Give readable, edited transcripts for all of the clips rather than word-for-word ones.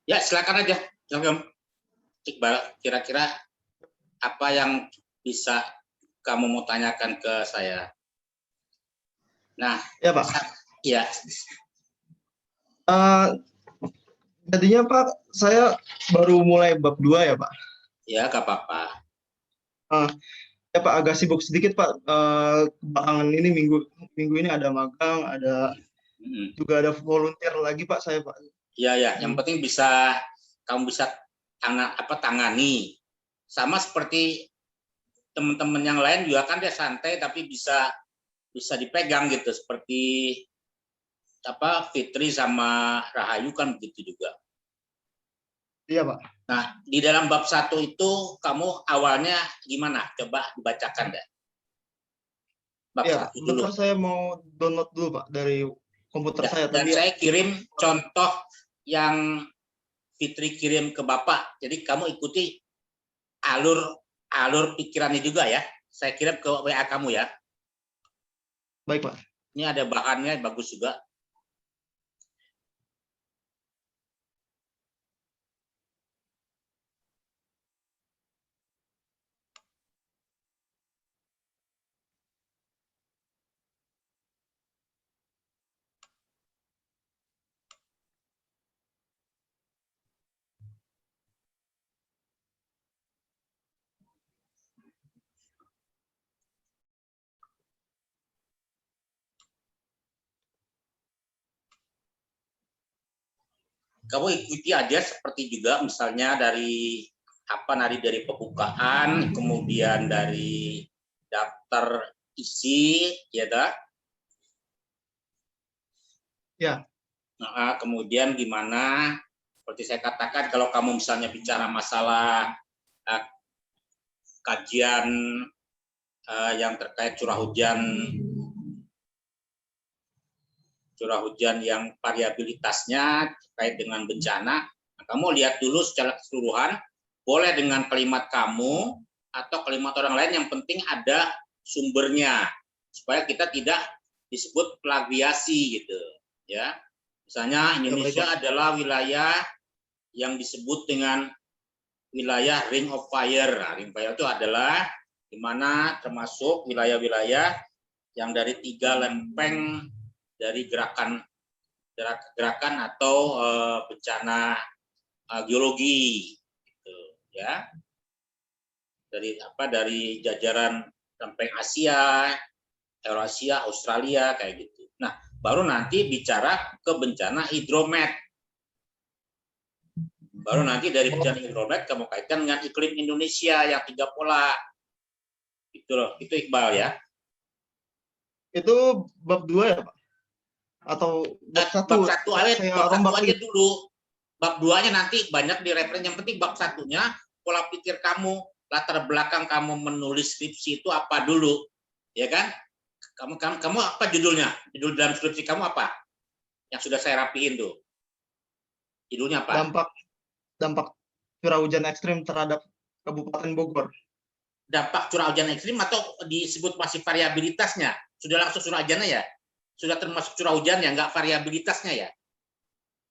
Ya, silakan aja. Silakan. Iqbal, kira-kira apa yang bisa kamu mau tanyakan ke saya? Nah, Ya Pak. Ya. Jadinya Pak, saya baru mulai bab 2 ya Pak. Ya, gak apa-apa. Ya Pak, agak sibuk sedikit Pak. Belakangan ini minggu ini ada magang, ada juga ada volunteer lagi Pak saya Pak. Iya ya, yang penting kamu bisa tangani. Sama seperti teman-teman yang lain juga kan dia santai tapi bisa dipegang gitu, seperti Fitri sama Rahayu kan begitu juga. Iya Pak. Nah, di dalam bab 1 itu kamu awalnya gimana? Coba dibacakan deh. Bab ya, 1 dulu. bentar saya mau download dulu Pak dari komputer saya dan tadi. Saya kirim contoh yang Fitri kirim ke Bapak. Jadi kamu ikuti alur pikirannya juga ya. Saya kirim ke WA kamu ya. Baik Pak. Ini ada bahannya bagus juga. Kamu ikuti aja seperti juga misalnya dari pembukaan, kemudian dari daftar isi, ya dah. Ya. Nah, kemudian gimana? Seperti saya katakan, kalau kamu misalnya bicara masalah kajian yang terkait curah hujan yang variabilitasnya terkait dengan bencana, nah, kamu lihat dulu secara keseluruhan, boleh dengan kalimat kamu atau kalimat orang lain, yang penting ada sumbernya supaya kita tidak disebut plagiasi gitu ya. Misalnya Indonesia adalah wilayah yang disebut dengan wilayah Ring of Fire. Nah, Ring of Fire itu adalah di mana termasuk wilayah-wilayah yang dari 3 lempeng dari gerakan atau bencana geologi gitu ya. Dari jajaran lempeng Asia, Eurasia, Australia kayak gitu. Nah, baru nanti bicara ke bencana hidromet. Baru nanti dari bencana hidromet kamu kaitkan dengan iklim Indonesia yang 3 pola. Itu loh, itu Iqbal ya. Itu bab 2 ya, Pak? Atau bab 1? Bab 1 aja dulu. Bab 2-nya nanti banyak di referensi. Yang penting bab 1-nya pola pikir kamu, latar belakang kamu menulis skripsi itu apa dulu. Ya kan? Kamu apa judulnya? Judul dalam skripsi kamu apa? Yang sudah saya rapiin tuh. Judulnya apa? Dampak curah hujan ekstrim terhadap Kabupaten Bogor. Dampak curah hujan ekstrim atau disebut masih variabilitasnya? Sudah langsung curah hujannya ya? Sudah termasuk curah hujan ya, nggak variabilitasnya ya?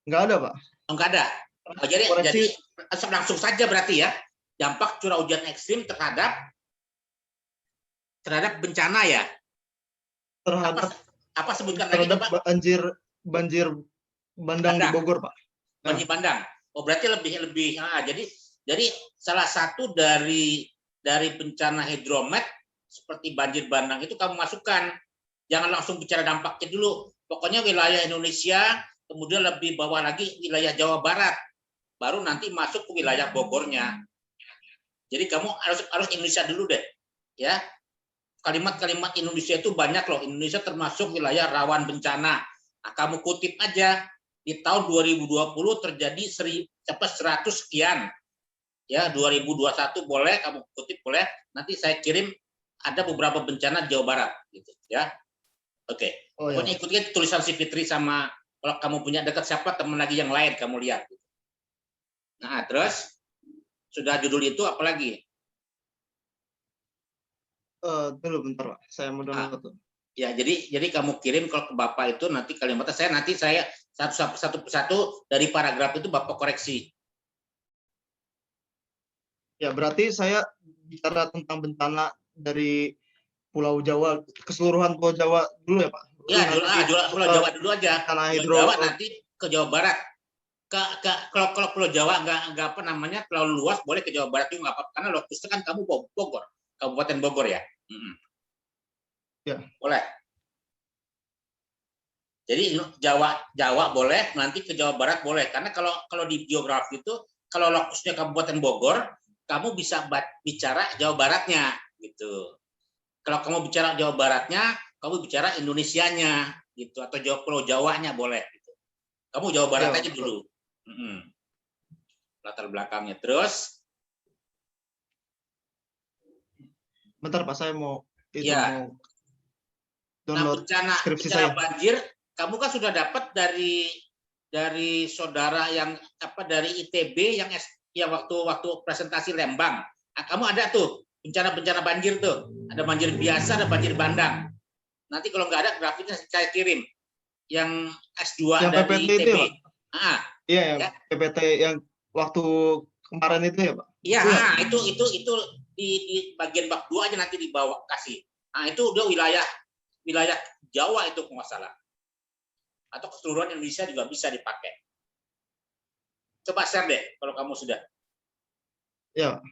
Nggak ada, Pak. Oh, nggak ada. Oh, jadi langsung saja berarti ya, dampak curah hujan ekstrim terhadap bencana ya? Terhadap apa sebutkan terhadap lagi, Pak? banjir bandang di Bogor, Pak. Banjir bandang. Oh, berarti lebih. Nah, jadi salah satu dari bencana hidromet seperti banjir bandang itu kamu masukkan. Jangan langsung bicara dampaknya dulu. Pokoknya wilayah Indonesia, kemudian lebih bawah lagi wilayah Jawa Barat. Baru nanti masuk ke wilayah Bogornya. Jadi kamu harus Indonesia dulu deh. Ya. Kalimat-kalimat Indonesia itu banyak loh. Indonesia termasuk wilayah rawan bencana. Nah, kamu kutip aja. Di tahun 2020 terjadi 100 sekian. Ya, 2021 boleh kamu kutip, boleh. Nanti saya kirim ada beberapa bencana di Jawa Barat gitu ya. Oke. Pokoknya ikutin tulisan si Fitri, sama kalau kamu punya dekat siapa teman lagi yang lain kamu lihat. Nah, terus sudah judul itu apa lagi? Dulu bentar, Pak. Saya mau download. Ya, jadi kamu kirim kalau ke Bapak itu nanti kalimatnya saya Satu persatu dari paragraf itu Bapak koreksi. Ya, berarti saya bicara tentang bencana dari Pulau Jawa, keseluruhan Pulau Jawa dulu ya Pak? Ya, Pulau Jawa dulu aja. Pulau Jawa nanti ke Jawa Barat. Kalau Pulau Jawa nggak apa namanya terlalu luas, boleh ke Jawa Barat juga nggak apa-apa, karena lokusnya kan kamu Bogor, Kabupaten Bogor ya. Ya. Boleh. Jadi Jawa boleh, nanti ke Jawa Barat boleh, karena kalau di geografi itu kalau lokusnya Kabupaten Bogor, kamu bisa bicara Jawa Baratnya gitu. Kalau kamu bicara Jawa Baratnya, kamu bicara Indonesianya gitu, atau Pulau Jawanya boleh gitu. Kamu Jawa Barat aja dulu. Latar belakangnya. Terus bentar Pak, saya mau mau download skripsi saya. Banjir, kamu kan sudah dapat dari saudara yang dari ITB yang waktu presentasi Lembang. Nah, kamu ada tuh bencana banjir tuh. Ada banjir biasa, ada banjir bandang. Nanti kalau nggak ada grafiknya saya kirim. Yang S2 yang dari PPT ITB. Itu, ya, iya, ya. PPT yang waktu kemarin itu ya Pak? Iya, itu di bagian bab 2 aja nanti dibawa kasih. Nah, itu udah wilayah Jawa itu nggak salah. Atau keseluruhan Indonesia juga bisa dipakai. Coba share deh kalau kamu sudah. Ya.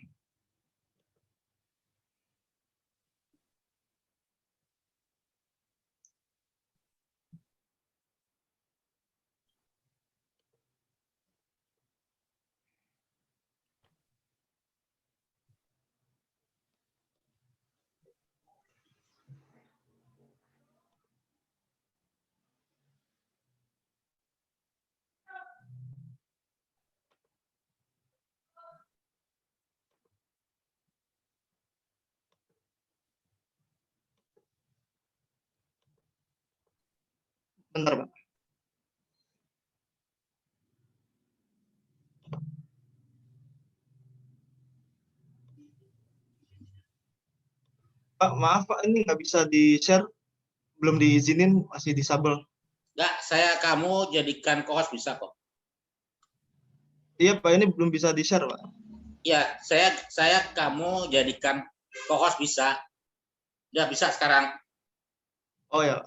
Bentar Pak. Pak, maaf Pak, ini nggak bisa di-share, belum diizinin, masih disable. Nggak, kamu jadikan co-host bisa kok. Iya Pak, ini belum bisa di-share Pak. Iya, saya kamu jadikan co-host bisa. Udah bisa sekarang. Oh ya.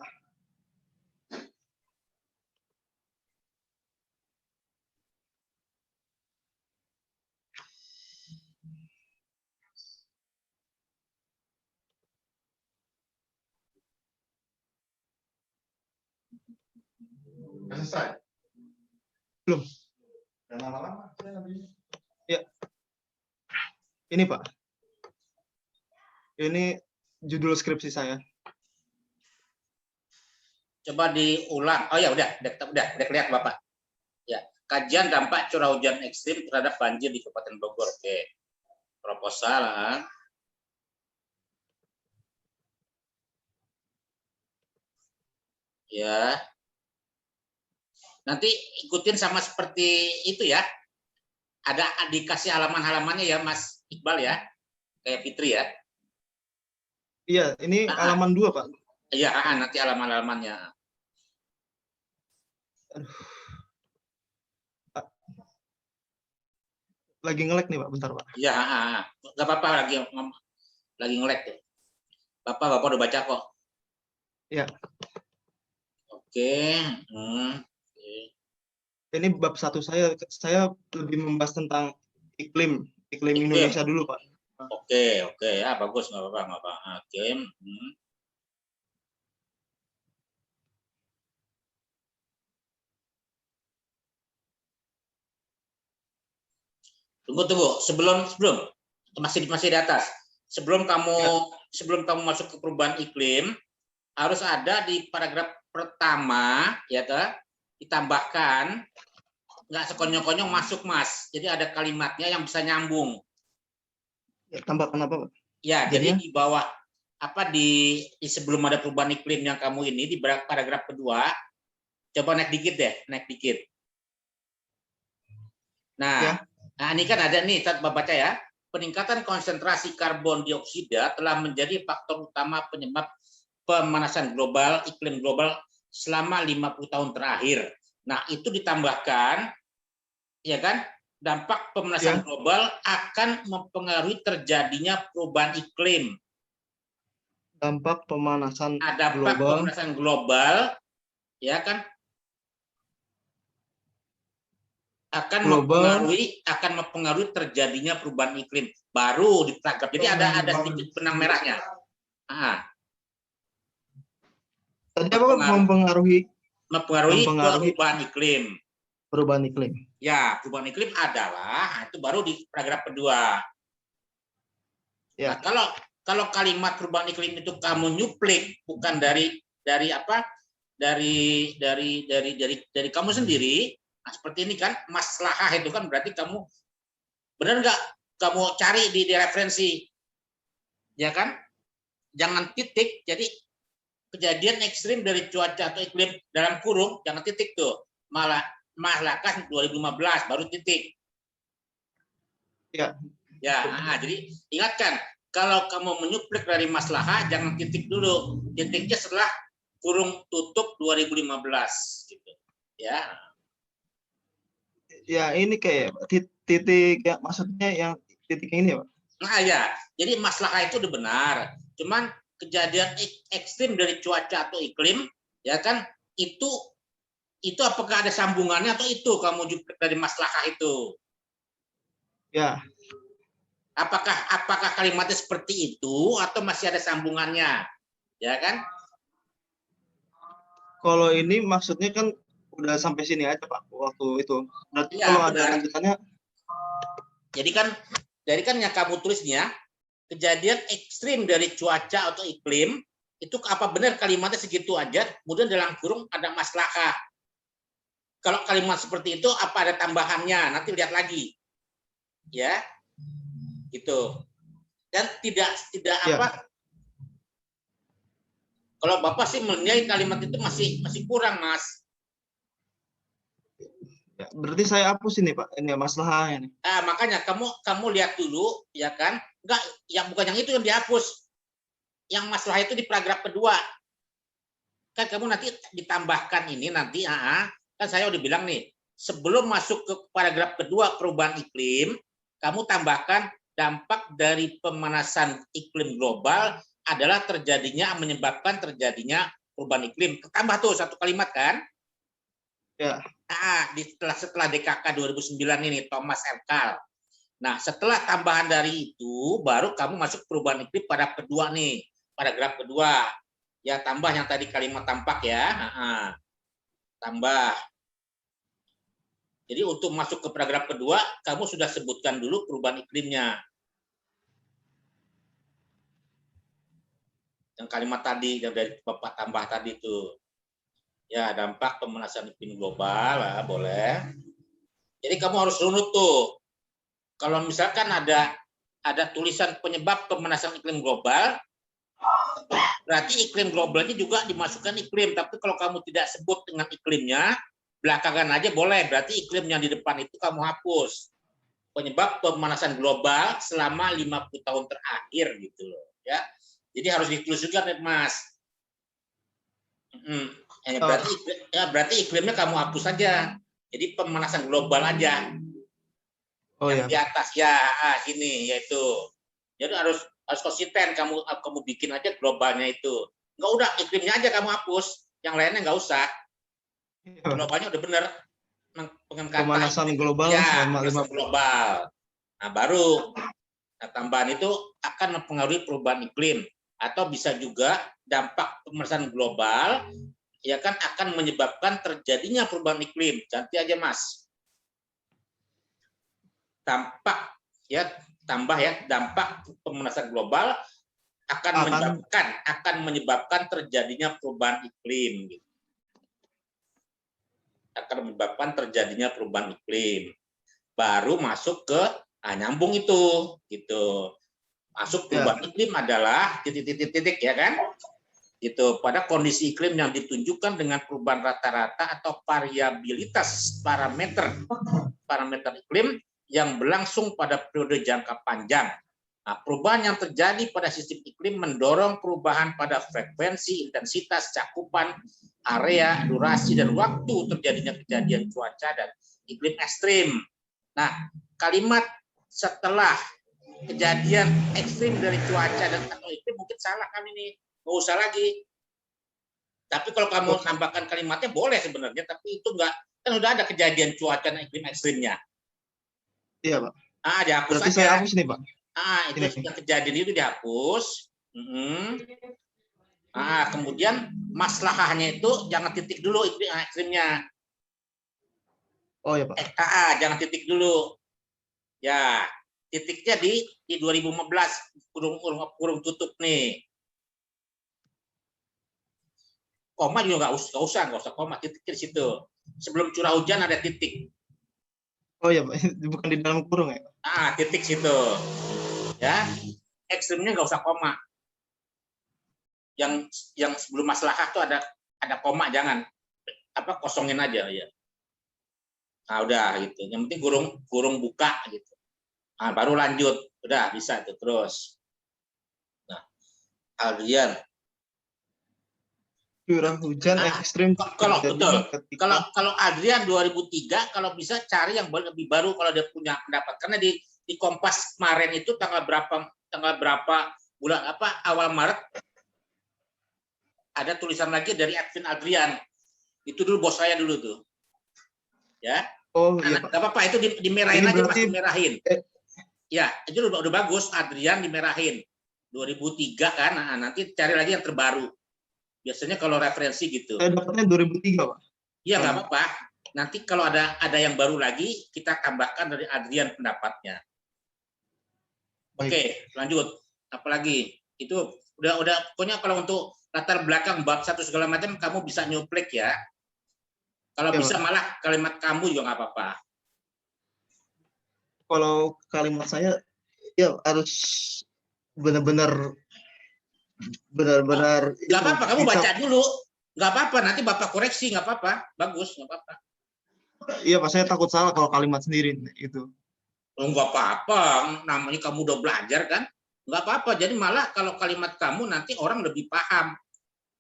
Selesai? Belum. Ya. Ini Pak. Ini judul skripsi saya. Coba diulang. Oh ya udah kelihatan Bapak. Ya, kajian dampak curah hujan ekstrim terhadap banjir di Kabupaten Bogor. Oke. Proposal. Ya. Nanti ikutin sama seperti itu ya. Ada dikasih halaman-halamannya ya Mas Iqbal ya. Kayak Fitri ya. Iya, ini halaman 2 Pak. Iya, nanti halaman-halamannya. Lagi nge-lag nih Pak, bentar Pak. Iya, nggak apa-apa lagi nge-lag tuh. Bapak udah baca kok. Iya. Oke. Ini bab 1 saya lebih membahas tentang iklim Indonesia dulu Pak. Oke ya, bagus, nggak apa-apa. Oke. Tunggu. Sebelum masih di atas. Sebelum kamu masuk ke perubahan iklim, harus ada di paragraf pertama ya ditambahkan, nggak sekonyong-konyong masuk Mas. Jadi ada kalimatnya yang bisa nyambung. Ya, tambahkan apa Pak? Ya, jadi di bawah di sebelum ada perubahan iklim yang kamu ini di paragraf kedua, coba naik dikit. Nah, ya. Nah, ini kan ada nih, Bapak baca ya. Peningkatan konsentrasi karbon dioksida telah menjadi faktor utama penyebab pemanasan global, iklim global selama 50 tahun terakhir. Nah, itu ditambahkan, ya kan, dampak pemanasan global akan mempengaruhi terjadinya perubahan iklim. Dampak pemanasan Dampak global. pemanasan global, ya kan, akan mempengaruhi terjadinya perubahan iklim. Baru ditangkap. Jadi ada sedikit benang merahnya. Tadi apa mempengaruhi perubahan iklim. Perubahan iklim. Ya, perubahan iklim adalah itu baru di paragraf kedua. Ya. Nah, kalau kalimat perubahan iklim itu kamu nyuplik bukan dari apa? Dari kamu sendiri. Nah, seperti ini kan maslahah itu kan berarti kamu benar nggak kamu cari di referensi, ya kan? Jangan titik. Jadi kejadian ekstrim dari cuaca atau iklim dalam kurung jangan titik tuh. Maslahah 2015 baru titik. Ya. Ya, jadi ingatkan kalau kamu menyuplik dari maslahah jangan titik dulu. Titiknya setelah kurung tutup 2015 gitu. Ya. Ya, ini kayak titik ya, maksudnya yang titik ini ya, Pak. Nah, ya. Jadi maslahah itu udah benar. Cuman kejadian ekstrim dari cuaca atau iklim, ya kan, itu apakah ada sambungannya atau itu kamu juga dari maslahah itu? Ya. Apakah kalimatnya seperti itu atau masih ada sambungannya? Ya kan? Kalau ini maksudnya kan udah sampai sini aja, Pak, waktu itu. Berarti ya, kalau benar. ada lanjutannya. Jadi kan yang kamu tulisnya kejadian ekstrim dari cuaca atau iklim itu apa benar kalimatnya segitu aja, kemudian dalam kurung ada maslahah. Kalau kalimat seperti itu apa ada tambahannya? Nanti lihat lagi. Ya. Gitu. Dan tidak ya. apa? Kalau Bapak sih menilai kalimat itu masih kurang, Mas. Ya, berarti saya hapus ini, Pak. Ini maslahahnya nih. Makanya kamu lihat dulu, ya kan? Enggak, yang bukan yang itu yang dihapus. Yang masalah itu di paragraf kedua. Kan kamu nanti ditambahkan ini nanti, kan saya udah bilang nih, sebelum masuk ke paragraf kedua perubahan iklim, kamu tambahkan dampak dari pemanasan iklim global adalah menyebabkan terjadinya perubahan iklim. Tambah tuh satu kalimat kan? Ya. Setelah DKK 2009 ini Thomas Erkal. Nah, setelah tambahan dari itu baru kamu masuk perubahan iklim pada kedua nih, paragraf kedua. Ya, tambah yang tadi kalimat tampak ya. Tambah. Jadi untuk masuk ke paragraf kedua, kamu sudah sebutkan dulu perubahan iklimnya. Yang kalimat tadi yang dari Bapak tambah tadi itu. Ya, dampak pemanasan iklim global, boleh. Jadi kamu harus runut tuh. Kalau misalkan ada tulisan penyebab pemanasan iklim global, berarti iklim globalnya juga dimasukkan iklim. Tapi kalau kamu tidak sebut dengan iklimnya, belakangan aja boleh. Berarti iklim yang di depan itu kamu hapus. Penyebab pemanasan global selama 50 tahun terakhir gitu loh. Ya, jadi harus ditulis juga nih, Mas. Berarti iklimnya kamu hapus saja. Jadi pemanasan global aja. Yang di atas ya, ini yaitu. Jadi harus konsisten kamu bikin aja globalnya itu. Enggak, udah iklimnya aja kamu hapus, yang lainnya enggak usah. Globalnya udah bener. Pemanasan global ya, pemanasan global. Nah, baru tambahan itu akan mempengaruhi perubahan iklim atau bisa juga dampak pemanasan global ya kan akan menyebabkan terjadinya perubahan iklim. Ganti aja, Mas. Dampak ya, tambah ya, dampak pemanasan global akan menyebabkan terjadinya perubahan iklim gitu. Akan menyebabkan terjadinya perubahan iklim. Baru masuk ke nyambung itu gitu. Masuk perubahan iklim adalah titik-titik ya kan? Gitu, pada kondisi iklim yang ditunjukkan dengan perubahan rata-rata atau variabilitas parameter iklim yang berlangsung pada periode jangka panjang. Nah, perubahan yang terjadi pada sistem iklim mendorong perubahan pada frekuensi, intensitas, cakupan, area, durasi, dan waktu terjadinya kejadian cuaca dan iklim ekstrim. Nah, kalimat setelah kejadian ekstrim dari cuaca dan atau iklim mungkin salah kan ini, nggak usah lagi. Tapi kalau kamu tambahkan kalimatnya boleh sebenarnya, tapi itu enggak, kan udah ada kejadian cuaca dan iklim ekstrimnya. Iya, Pak. Dihapus Berarti aja. saya hapus nih, Pak. Itu yang kejadian itu dihapus. Kemudian maslahahnya itu jangan titik dulu ekstrimnya. Oh ya, Pak. Jangan titik dulu. Ya, titiknya di 2015 kurung tutup nih. Koma juga nggak usah koma, titik di situ. Sebelum curah hujan ada titik. Oh ya, Pak. Bukan di dalam kurung ya? Titik situ. Ya, ekstrimnya nggak usah koma. Yang sebelum maslahah tuh ada koma, jangan kosongin aja ya. Udah gitu. Yang penting kurung buka gitu. Baru lanjut, udah bisa itu terus. Nah, Adrian. Curah hujan ekstrim. Kalau Adrian 2003, kalau bisa cari yang lebih baru kalau dia punya pendapat. Karena di Kompas kemarin itu tanggal berapa bulan awal Maret ada tulisan lagi dari Adrian. Itu dulu bos saya dulu tuh. Ya. Oh iya, Pak. Enggak apa-apa, itu dimerahin aja, Mas, dimerahin. Ya, itu udah bagus, Adrian dimerahin. 2003 kan, nanti cari lagi yang terbaru. Biasanya kalau referensi gitu. Saya dapatnya 2003, Pak. Iya, nggak apa-apa. Nanti kalau ada yang baru lagi, kita tambahkan dari Adrian pendapatnya. Oke, lanjut. Apalagi? Itu udah pokoknya kalau untuk latar belakang bab 1 segala macam kamu bisa nyuplik ya. Kalau bisa malah kalimat kamu juga nggak apa-apa. Kalau kalimat saya ya harus benar-benar nggak apa-apa, kamu baca dulu, nggak apa-apa, nanti Bapak koreksi, nggak apa-apa, bagus, nggak apa-apa. Iya, Pak, saya takut salah kalau kalimat sendiri itu. Nggak apa-apa, namanya kamu udah belajar kan, nggak apa-apa. Jadi malah kalau kalimat kamu nanti orang lebih paham.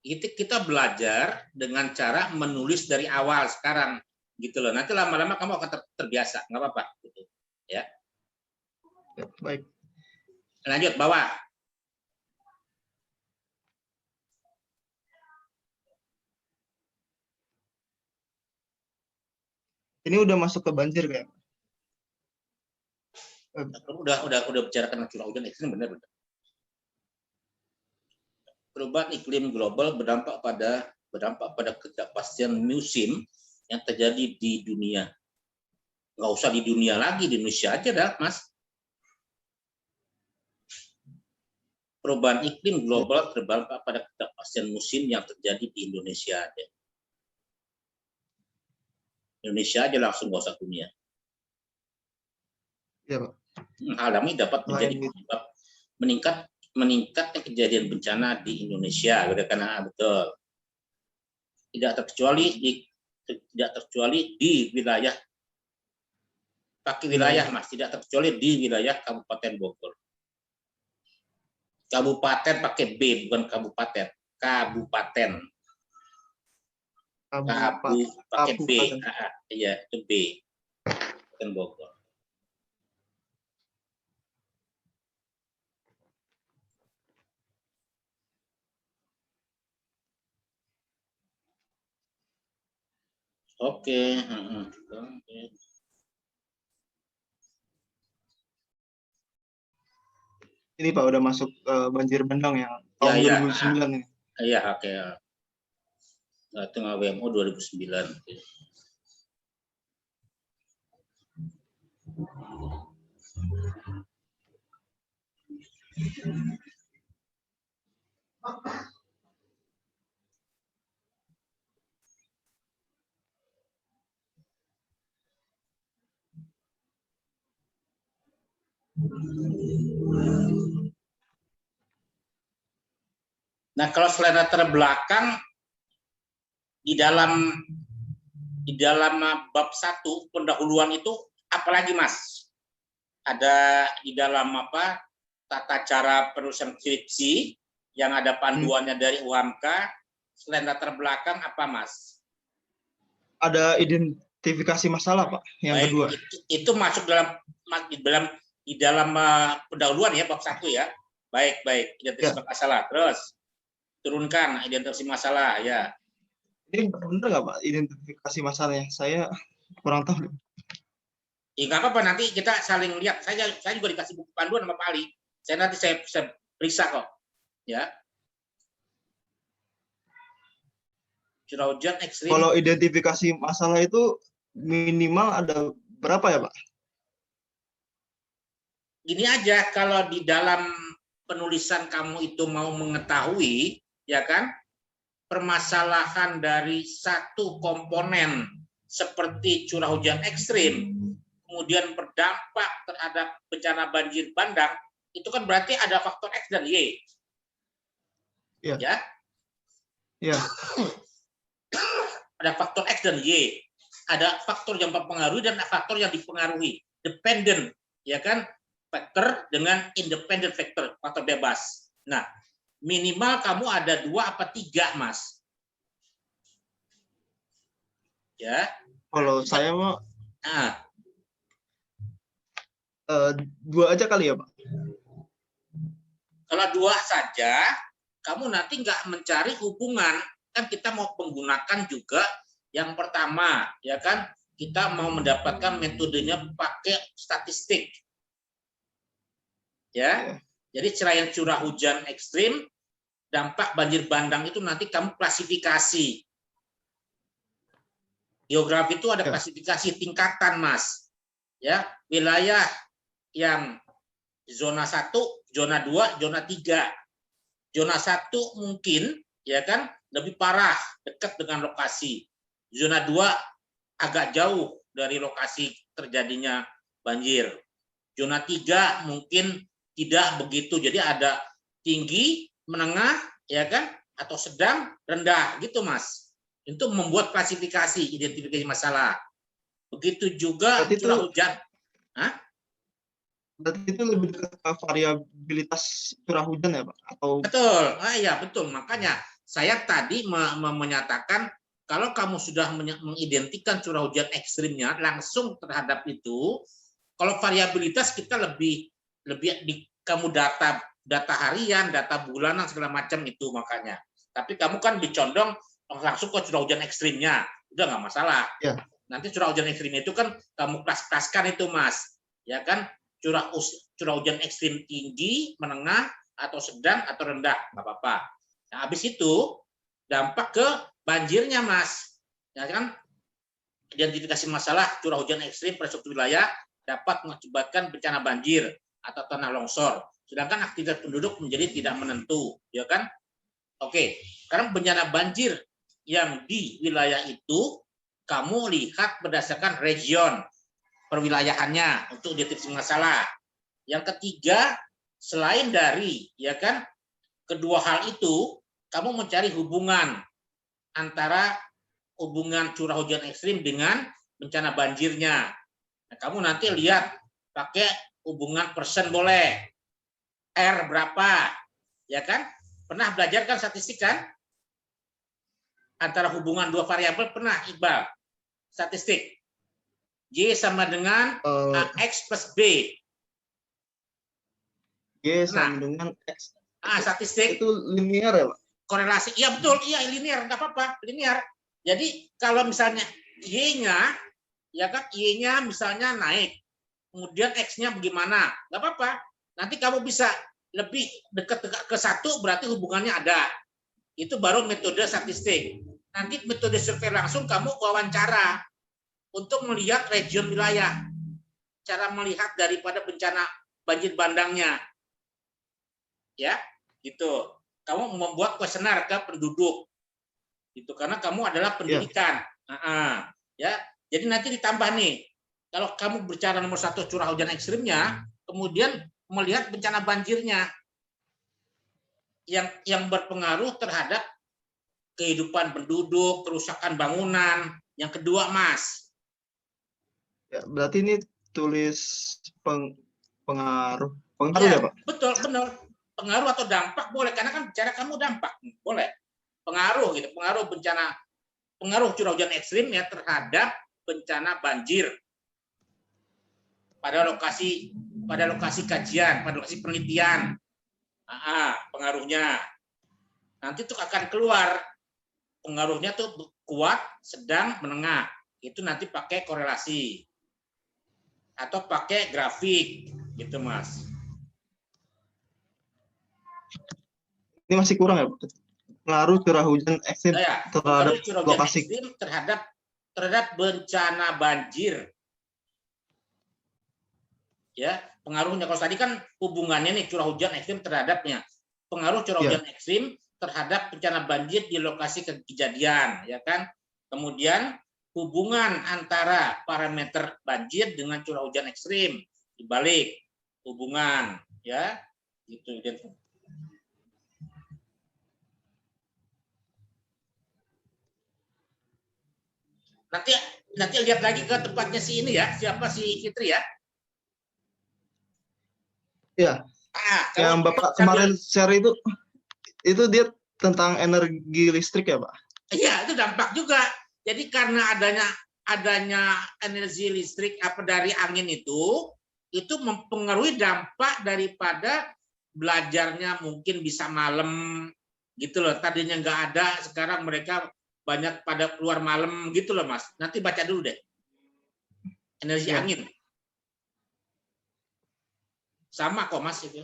Kita belajar dengan cara menulis dari awal sekarang, gitu loh. Nanti lama-lama kamu akan terbiasa, nggak apa-apa, gitu. Ya. Baik. Lanjut, bawah. Ini udah masuk ke banjir kayak. Udah bicarakan curah hujan ekstrim, benar. Perubahan iklim global berdampak pada ketidakpastian musim yang terjadi di dunia. Nggak usah di dunia lagi, di Indonesia aja dah, Mas. Perubahan iklim global berdampak pada ketidakpastian musim yang terjadi di Indonesia aja. Indonesia aja langsung, nggak usah dunia. Ya, Pak. Hal ini dapat menjadi penyebab meningkatnya kejadian bencana di Indonesia, karena betul. Tidak terkecuali di wilayah, pakai wilayah, Mas, tidak terkecuali di wilayah Kabupaten Bogor. Kabupaten pakai B, bukan kabupaten. Kabupaten. Pakai B. Iya, itu B. Kabupaten Bogor. Oke. Ini Pak udah masuk banjir bandang yang tahun 2009 ini. Iya, oke. Tengah WMO 2009. Nah, kalau selain latar belakang di dalam bab 1 pendahuluan itu apalagi, Mas? Ada di dalam tata cara penulisan skripsi yang ada panduannya dari UHAMKA, Selain latar belakang apa, Mas? Ada identifikasi masalah, Pak. Yang Baik, kedua. itu masuk di dalam pendahuluan ya, bab 1 ya. Baik, identifikasi masalah. Terus turunkan identifikasi masalah ya. Ini benar nggak, Pak, identifikasi masalahnya? Saya kurang tahu. Ya nggak apa-apa, nanti kita saling lihat. Saya juga dikasih buku panduan sama Pak Ali. Saya periksa kok. Ya. Curah hujan ekstrim. Kalau identifikasi masalah itu minimal ada berapa ya, Pak? Gini aja, kalau di dalam penulisan kamu itu mau mengetahui, ya kan, permasalahan dari satu komponen seperti curah hujan ekstrim, kemudian berdampak terhadap bencana banjir bandang, itu kan berarti ada faktor X dan Y. Ya. Ya. Ya. Ada faktor X dan Y. Ada faktor yang mempengaruhi dan faktor yang dipengaruhi. Dependent, ya kan? Faktor dengan independent factor, faktor bebas. Nah, minimal kamu ada 2 apa 3, Mas. Ya. Kalau saya mau Nah, 2 aja kali ya, Pak. Kalau 2 saja, kamu nanti nggak mencari hubungan. Kan kita mau menggunakan juga yang pertama, ya kan? Kita mau mendapatkan metodenya pakai statistik. Ya. Jadi curah hujan ekstrim, dampak banjir bandang itu nanti kamu klasifikasi. Geografi itu ada klasifikasi tingkatan, Mas. Ya, wilayah yang zona 1, zona 2, zona 3. Zona 1 mungkin ya kan lebih parah, dekat dengan lokasi. Zona 2 agak jauh dari lokasi terjadinya banjir. Zona 3 mungkin tidak begitu. Jadi ada tinggi, menengah, ya kan, atau sedang, rendah gitu, Mas. Untuk membuat klasifikasi, identifikasi masalah. Begitu juga curah hujan. Hah? Berarti itu lebih dekat ke variabilitas curah hujan ya, Pak? Atau Betul. Ya, betul. Makanya saya tadi menyatakan kalau kamu sudah mengidentikan curah hujan ekstrimnya langsung terhadap itu, kalau variabilitas kita lebih kamu data harian, data bulanan segala macam itu makanya. Tapi kamu kan dicondong langsung ke curah hujan ekstrimnya, udah nggak masalah. Ya. Nanti curah hujan ekstrim itu kan kamu kelas-kelaskan itu, Mas, ya kan, curah hujan ekstrim tinggi, menengah, atau sedang atau rendah, nggak apa-apa. Nah, habis itu dampak ke banjirnya, Mas, ya kan, identifikasi masalah curah hujan ekstrim pada suatu wilayah dapat mengakibatkan bencana banjir atau tanah longsor, sedangkan aktivitas penduduk menjadi tidak menentu, ya kan? Oke, sekarang bencana banjir yang di wilayah itu kamu lihat berdasarkan region perwilayahannya untuk identifikasi masalah. Yang ketiga, selain dari ya kan kedua hal itu, kamu mencari hubungan antara hubungan curah hujan ekstrim dengan bencana banjirnya. Nah, kamu nanti lihat pakai hubungan persen boleh. R berapa? Ya kan? Pernah belajar kan statistik kan? Antara hubungan 2 variabel pernah, Iqbal? Statistik. Y sama dengan AX plus B. Y sama dengan X. Statistik. Itu linear ya, Pak? Korelasi. Iya betul, iya linear, nggak apa-apa, linear. Jadi kalau misalnya Y-nya, ya kan, Y-nya misalnya naik, kemudian X-nya bagaimana? Nggak apa-apa. Nanti kamu bisa lebih dekat ke 1, berarti hubungannya ada. Itu baru metode statistik. Nanti metode survei langsung kamu wawancara untuk melihat region wilayah. Cara melihat daripada bencana banjir bandangnya. Ya, gitu. Kamu membuat kuesioner ke penduduk. Itu karena kamu adalah pendidikan. Ya. Jadi nanti ditambah nih. Kalau kamu bicara nomor 1 curah hujan ekstrimnya, kemudian melihat bencana banjirnya yang berpengaruh terhadap kehidupan penduduk, kerusakan bangunan. Yang kedua, Mas. Ya, berarti ini tulis pengaruh Ya, ya, Pak? betul, benar. Pengaruh atau dampak boleh, karena kan bicara kamu dampak boleh. pengaruh gitu, pengaruh curah hujan ekstrim ya terhadap bencana banjir pada lokasi kajian, pada lokasi penelitian. Pengaruhnya nanti tuh akan keluar pengaruhnya tuh kuat, sedang, menengah. Itu nanti pakai korelasi atau pakai grafik gitu, Mas. Ini masih kurang ya, pengaruh curah hujan ekstrim terhadap lokasi ekstrim terhadap bencana banjir. Ya, pengaruhnya kalau tadi kan hubungannya nih curah hujan ekstrim terhadapnya. Pengaruh curah hujan ekstrim terhadap bencana banjir di lokasi kejadian, ya kan? Kemudian hubungan antara parameter banjir dengan curah hujan ekstrim dibalik hubungan, ya, gitu. Nanti lihat lagi ke tempatnya si ini ya, siapa si Fitri ya? Iya. Yang Bapak kemarin share itu dia tentang energi listrik ya, Pak? Iya, itu dampak juga. Jadi karena adanya energi listrik dari angin itu mempengaruhi dampak daripada belajarnya mungkin bisa malam gitu loh. Tadinya nggak ada, sekarang mereka banyak pada keluar malam gitu loh, Mas. Nanti baca dulu deh. Energi angin. Sama kok, Mas, itu.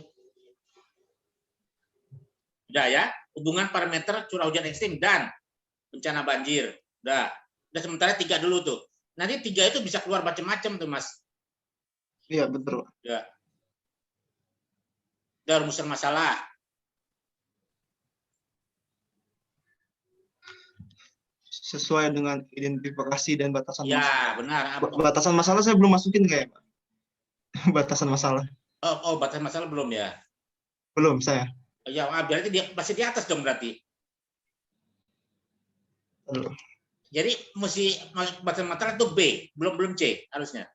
Udah ya, hubungan parameter curah hujan ekstrim dan bencana banjir. Udah sementara 3 dulu tuh. Nanti 3 itu bisa keluar macam-macam tuh, Mas. Iya, betul. Ya. Udah rumusan masalah. Sesuai dengan identifikasi dan batasan ya, masalah. Ya, benar. Batasan masalah saya belum masukin kayak, Pak. Batasan masalah. Oh, batasan masalah belum ya? Belum saya. Ya, berarti dia masih di atas dong berarti. Belum. Jadi batasan masalah itu B, belum C harusnya.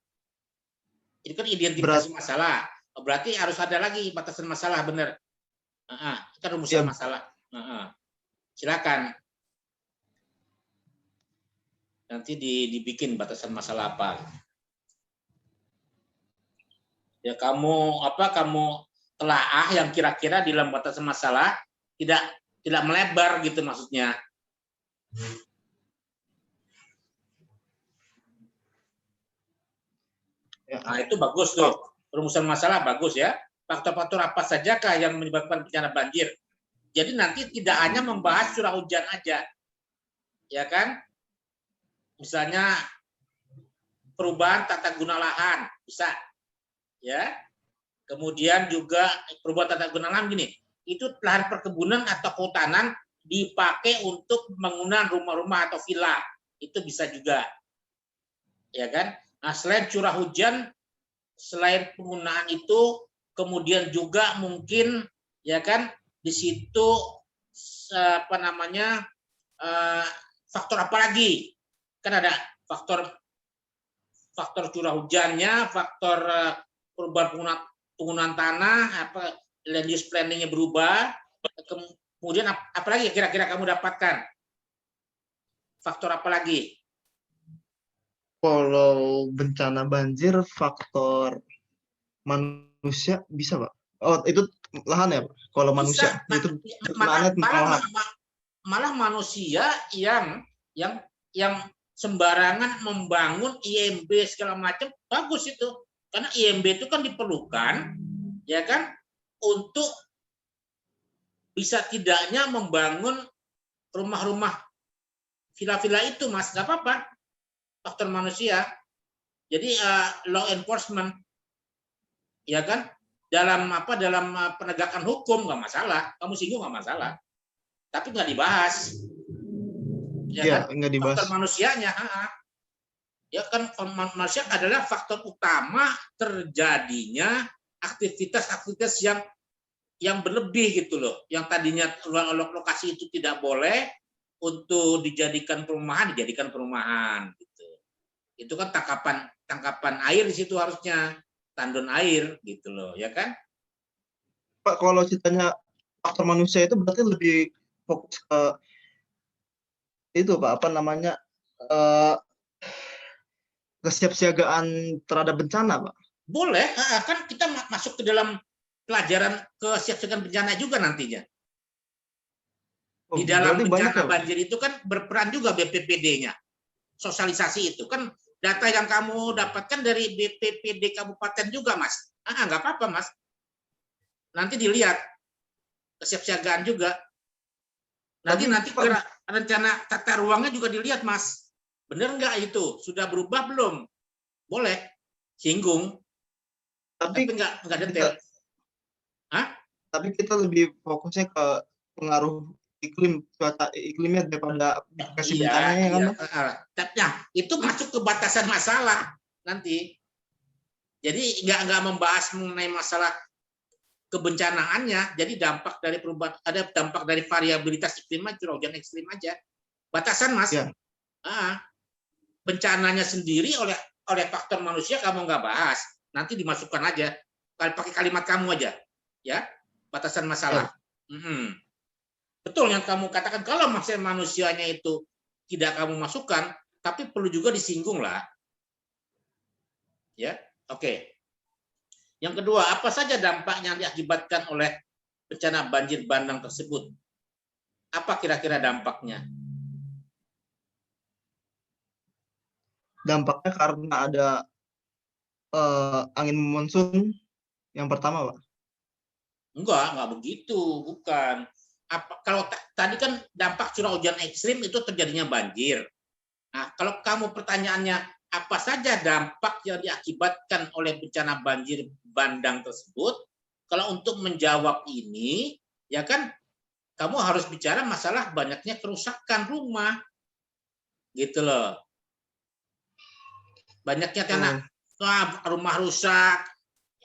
Itu kan identifikasi masalah. Berarti harus ada lagi batasan masalah, benar. Itu rumusan masalah. Silakan. Nanti dibikin batasan masalah apa. Ya kamu telaah yang kira-kira di dalam batasan masalah tidak melebar gitu maksudnya. Nah, itu bagus tuh. Rumusan masalah bagus ya. Faktor-faktor apa sajakah yang menyebabkan bencana banjir? Jadi nanti tidak hanya membahas curah hujan aja. Ya kan? Misalnya perubahan tata guna lahan, bisa. Ya. Kemudian juga perubahan tata guna lahan gini. Itu lahan perkebunan atau kehutanan dipakai untuk bangunan rumah-rumah atau villa. Itu bisa juga. Ya kan? Nah, selain curah hujan, selain penggunaan itu, kemudian juga mungkin ya kan di situ faktor apa lagi? Kan ada faktor curah hujannya, faktor perubahan penggunaan tanah, land use planning-nya berubah. Kemudian apa lagi kira-kira kamu dapatkan? Faktor apa lagi? Kalau bencana banjir, faktor manusia bisa, Pak? Oh, itu lahan ya, Pak? Kalau bisa, manusia itu malah manusia yang sembarangan membangun IMB segala macam bagus itu, karena IMB itu kan diperlukan, ya kan, untuk bisa tidaknya membangun rumah-rumah villa-villa itu, Mas, nggak apa-apa. Faktor manusia. Jadi law enforcement, ya kan, dalam penegakan hukum nggak masalah, kamu singgung nggak masalah, tapi nggak dibahas, ya kan? Nggak dibahas. Faktor manusianya, ya kan, manusia adalah faktor utama terjadinya aktivitas-aktivitas yang berlebih gitu loh, yang tadinya lokasi itu tidak boleh untuk dijadikan perumahan gitu. Itu kan tangkapan air di situ harusnya, tandon air gitu loh, ya kan? Pak, kalau ceritanya faktor manusia itu berarti lebih fokus ke itu Pak, apa namanya, eh, kesiapsiagaan terhadap bencana Pak. Boleh, kan kita masuk ke dalam pelajaran kesiapsiagaan bencana juga nantinya. Oh, Di dalam berarti banyak ya bencana Pak? banjir itu kan berperan juga BPPD-nya. Sosialisasi itu kan data yang kamu dapatkan dari BPPD kabupaten juga, Mas. Nggak apa-apa, Mas. Nanti dilihat kesiapsiagaan juga. Nanti Pak, rencana tata ruangnya juga dilihat, Mas. Benar nggak itu? Sudah berubah belum? Boleh. Singgung. Tapi tapi nggak kita, detail. Hah? tapi kita lebih fokusnya ke pengaruh cuaca iklimnya daripada mitigasi Iya, bencananya kan iya. Pak? Nah, itu masuk ke batasan masalah nanti. Jadi nggak membahas mengenai masalah kebencanaannya. Jadi dampak dari perubahan, ada dampak dari variabilitas iklim, curah hujan ekstrim aja. Batasan, Mas. Ya. Bencananya sendiri oleh faktor manusia kamu nggak bahas. Nanti dimasukkan aja. Pakai kalimat kamu aja, ya. Batasan masalah. Ya. Betul yang kamu katakan, kalau manusianya itu tidak kamu masukkan, tapi perlu juga disinggung lah. Ya, oke. Yang kedua, apa saja dampak yang diakibatkan oleh bencana banjir bandang tersebut? Apa kira-kira dampaknya? Dampaknya karena ada angin monsun yang pertama Pak. Enggak begitu, bukan. Kalau tadi kan dampak curah hujan ekstrim itu terjadinya banjir. Nah, kalau kamu pertanyaannya apa saja dampak yang diakibatkan oleh bencana banjir bandang tersebut, kalau untuk menjawab ini, ya kan kamu harus bicara masalah banyaknya kerusakan rumah, gitu loh. Banyaknya tanah, rumah rusak,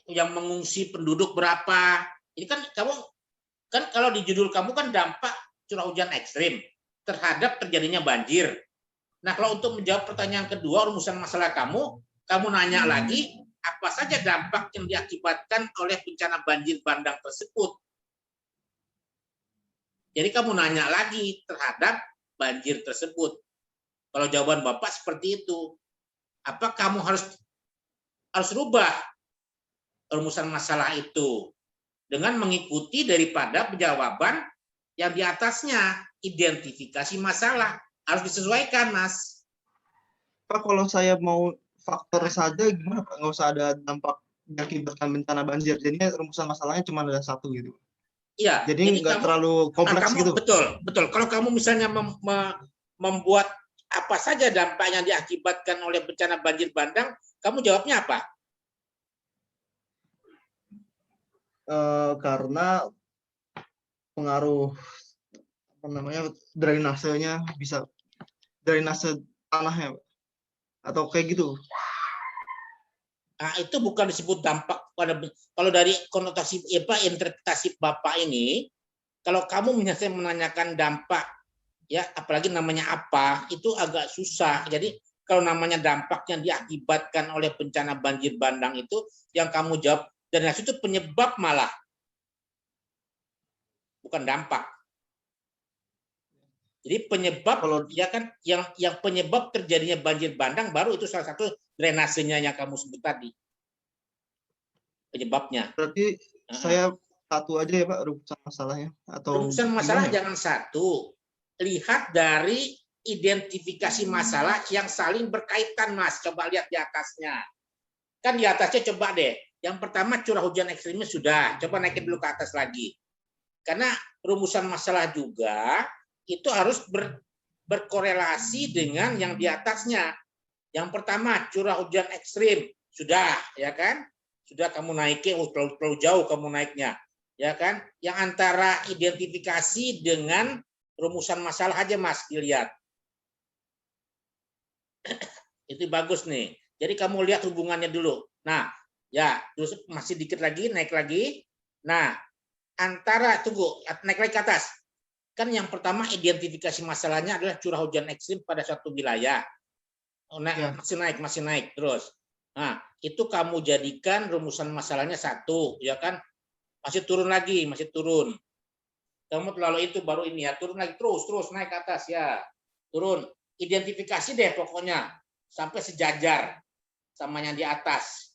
yang mengungsi penduduk berapa. Ini kan kamu kan kalau di judul kamu kan dampak curah hujan ekstrim terhadap terjadinya banjir. Nah, kalau untuk menjawab pertanyaan kedua, rumusan masalah kamu nanya lagi, apa saja dampak yang diakibatkan oleh bencana banjir bandang tersebut. Jadi kamu nanya lagi terhadap banjir tersebut. Kalau jawaban Bapak seperti itu, apa kamu harus rubah rumusan masalah itu dengan mengikuti daripada jawaban yang di atasnya, identifikasi masalah. Harus disesuaikan, Mas. Pak, kalau saya mau faktor saja gimana Pak? Nggak usah ada dampak diakibatkan bencana banjir. Jadinya rumusan masalahnya cuma ada satu gitu. Iya. Jadi nggak terlalu kompleks gitu. Betul. Kalau kamu misalnya membuat apa saja dampak yang diakibatkan oleh bencana banjir bandang, kamu jawabnya apa? Karena pengaruh apa namanya drainasenya, bisa drainase tanahnya Pak. Atau kayak gitu. Nah, itu bukan disebut dampak pada, kalau dari konotasi interpretasi Bapak ini, kalau kamu misalnya menanyakan dampak, ya apalagi namanya apa, itu agak susah. Jadi kalau namanya dampak yang diakibatkan oleh bencana banjir bandang itu, yang kamu jawab dan itu penyebab malah, bukan dampak. Jadi penyebab, ya kan, yang penyebab terjadinya banjir bandang baru itu salah satu drainasenya yang kamu sebut tadi. Penyebabnya. Berarti saya satu aja ya Pak rumusan masalahnya, atau rumusan masalah jangan satu. Lihat dari identifikasi masalah yang saling berkaitan, Mas. Coba lihat di atasnya. Kan di atasnya coba deh. Yang pertama curah hujan ekstrimnya sudah. Coba naikin dulu ke atas lagi. Karena rumusan masalah juga itu harus berkorelasi dengan yang di atasnya. Yang pertama curah hujan ekstrim sudah, ya kan? Sudah kamu naikin, terlalu jauh kamu naiknya, ya kan? Yang antara identifikasi dengan rumusan masalah aja, Mas, dilihat. Itu bagus nih. Jadi kamu lihat hubungannya dulu. Nah, ya, terus masih dikit lagi, naik lagi. Nah, antara, tunggu, naik lagi ke atas. Kan yang pertama identifikasi masalahnya adalah curah hujan ekstrim pada suatu wilayah. Masih naik terus. Nah, itu kamu jadikan rumusan masalahnya satu, ya kan? Masih turun lagi, masih turun. Kamu terlalu itu baru ini ya, turun lagi terus naik ke atas ya. turun, identifikasi deh pokoknya sampai sejajar sama yang di atas.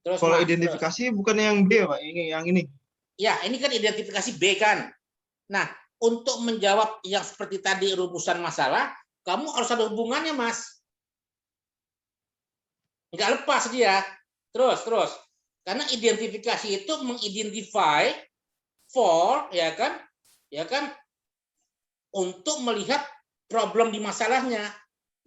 Terus Kalau Mas, identifikasi bukan yang B, Pak, ini yang ini. ya ini kan identifikasi B kan. Nah, untuk menjawab yang seperti tadi rumusan masalah, kamu harus ada hubungannya, Mas. Nggak lepas dia. Terus. Karena identifikasi itu mengidentify for, ya kan, untuk melihat problem di masalahnya.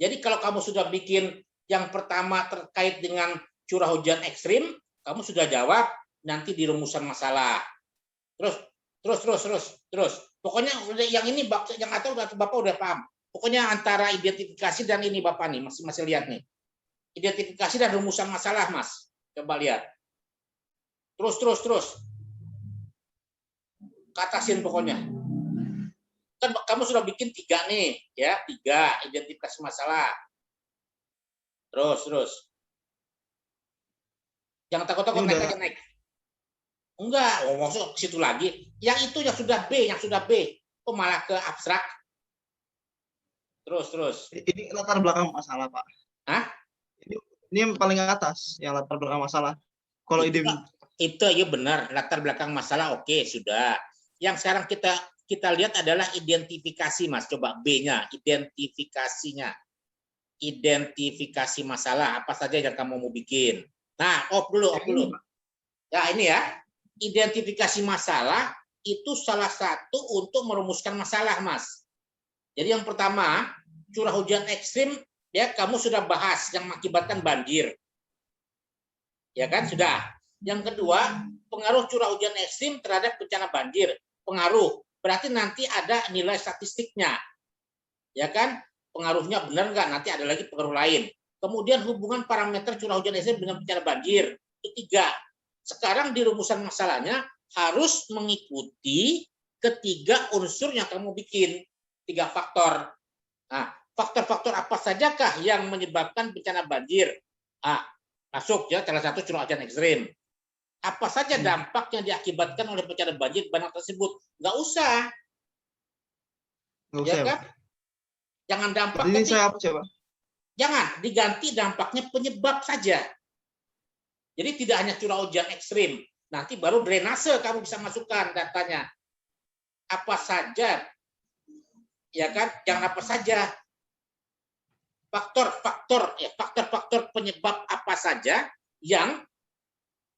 Jadi kalau kamu sudah bikin yang pertama terkait dengan curah hujan ekstrim, kamu sudah jawab nanti di rumusan masalah. Terus. Pokoknya yang ini yang atau Bapak udah paham. Pokoknya antara identifikasi dan ini Bapak nih masih lihat nih. Identifikasi dan rumusan masalah, Mas. Coba lihat. Terus. Katasin pokoknya. Kan kamu sudah bikin 3 nih, ya, 3 identifikasi masalah. Terus. Jangan takut-takut, naik aja, naik. Enggak, maksud ke situ lagi. Yang itu yang sudah B. Kok malah ke abstrak? Terus. Ini latar belakang masalah, Pak. Hah? Ini yang paling atas, yang latar belakang masalah. Kalau itu ya benar, latar belakang masalah oke, sudah. Yang sekarang kita lihat adalah identifikasi, Mas. Coba B-nya, identifikasinya. Identifikasi masalah apa saja yang kamu mau bikin. Nah, off dulu. Ya, ini ya. Identifikasi masalah itu salah satu untuk merumuskan masalah, Mas. Jadi yang pertama, curah hujan ekstrim, ya kamu sudah bahas yang mengakibatkan banjir. Ya kan, sudah. Yang kedua, pengaruh curah hujan ekstrim terhadap bencana banjir. Pengaruh, berarti nanti ada nilai statistiknya. Ya kan, pengaruhnya benar nggak? Nanti ada lagi pengaruh lain. Kemudian hubungan parameter curah hujan ekstrim dengan bencana banjir. Itu 3. Sekarang di rumusan masalahnya harus mengikuti ketiga unsur yang kamu bikin. 3 faktor. Nah, faktor-faktor apa sajakah yang menyebabkan bencana banjir? Masuk ya, salah satu curah hujan ekstrim. Apa saja dampak yang diakibatkan oleh bencana banjir bandang tersebut? Nggak usah. Nggak Ya usah, kan? Pak. Jangan dampak. Jadi ini saya apa coba? Jangan, diganti dampaknya penyebab saja. Jadi tidak hanya curah hujan ekstrim. Nanti baru drainase kamu bisa masukkan datanya. Apa saja. Ya kan? Jangan apa saja. Faktor-faktor penyebab apa saja yang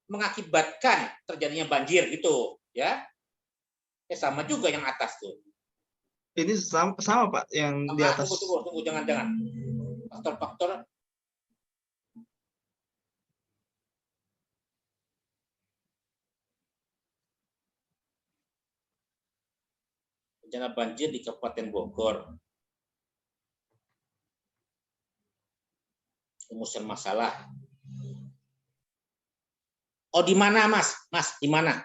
mengakibatkan terjadinya banjir gitu, ya. Sama juga yang atas tuh. Ini sama Pak yang di atas. Tunggu, jangan. Faktor-faktor bencana banjir di Kabupaten Bogor. Rumusan masalah. Oh, di mana, Mas? Mas, di mana?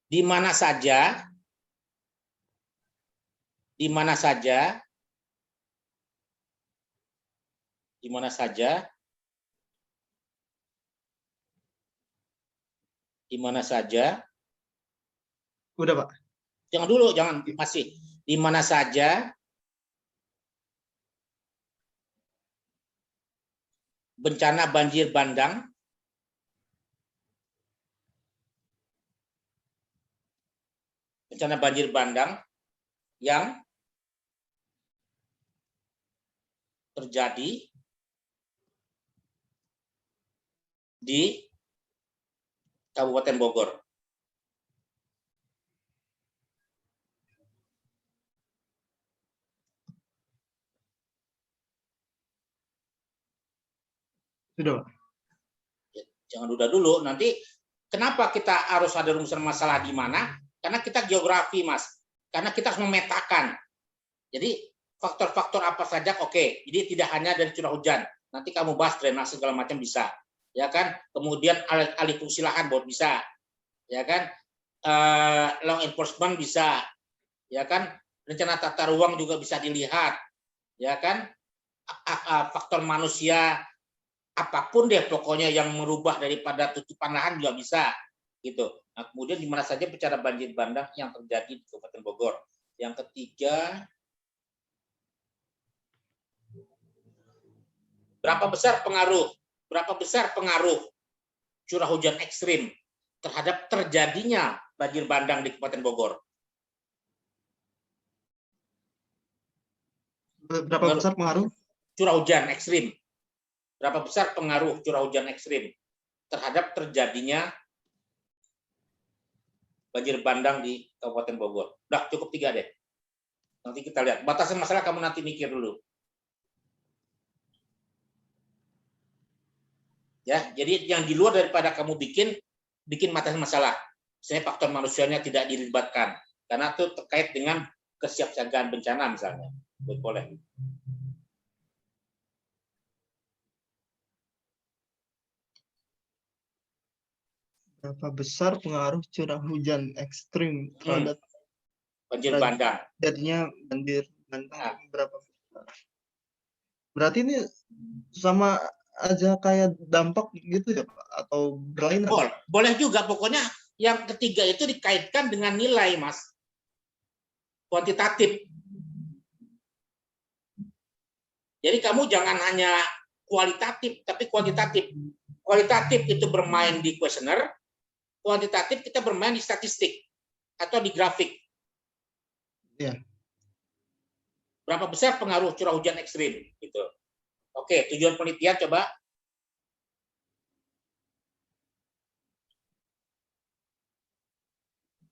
Di mana saja? Di mana saja? Di mana saja? Di mana saja? Udah, Pak. Jangan dulu, jangan masih. Di mana saja bencana banjir bandang yang terjadi di Kabupaten Bogor. Sudah, Pak. Jangan udah dulu, nanti kenapa kita harus ada rumusan masalah di mana? Karena kita geografi, Mas. Karena kita harus memetakan. Jadi faktor-faktor apa saja oke. Jadi tidak hanya dari curah hujan. Nanti kamu bahas drainase segala macam bisa. Ya kan? Kemudian alih fungsi lahan buat bisa. Ya kan? Law enforcement bisa. Ya kan? Rencana tata ruang juga bisa dilihat. Ya kan? Faktor manusia, apapun deh pokoknya yang merubah daripada tutupan lahan juga bisa gitu. Nah, kemudian di mana saja bencana banjir bandang yang terjadi di Kabupaten Bogor. Yang ketiga, Berapa besar pengaruh curah hujan ekstrim terhadap terjadinya banjir bandang di Kabupaten Bogor? Berapa besar pengaruh? Curah hujan ekstrim. Berapa besar pengaruh curah hujan ekstrim terhadap terjadinya banjir bandang di Kabupaten Bogor? Udah cukup 3 deh. Nanti kita lihat. Batasan masalah kamu nanti mikir dulu. Ya, jadi yang di luar daripada kamu bikin batasan masalah. Misalnya faktor manusianya tidak dilibatkan. Karena itu terkait dengan kesiapsiagaan bencana misalnya. Boleh. Berapa besar pengaruh curah hujan ekstrim terhadap banjir bandang? Jadinya banjir bandang berapa besar? Berarti ini sama aja kayak dampak gitu ya Pak? Atau berlainan? Boleh juga, pokoknya yang ketiga itu dikaitkan dengan nilai, Mas. Kuantitatif. Jadi kamu jangan hanya kualitatif, tapi kuantitatif. Kualitatif itu bermain di kuesioner, kuantitatif kita bermain di statistik atau di grafik. Ya. Berapa besar pengaruh curah hujan ekstrim? Gitu. Oke, tujuan penelitian coba.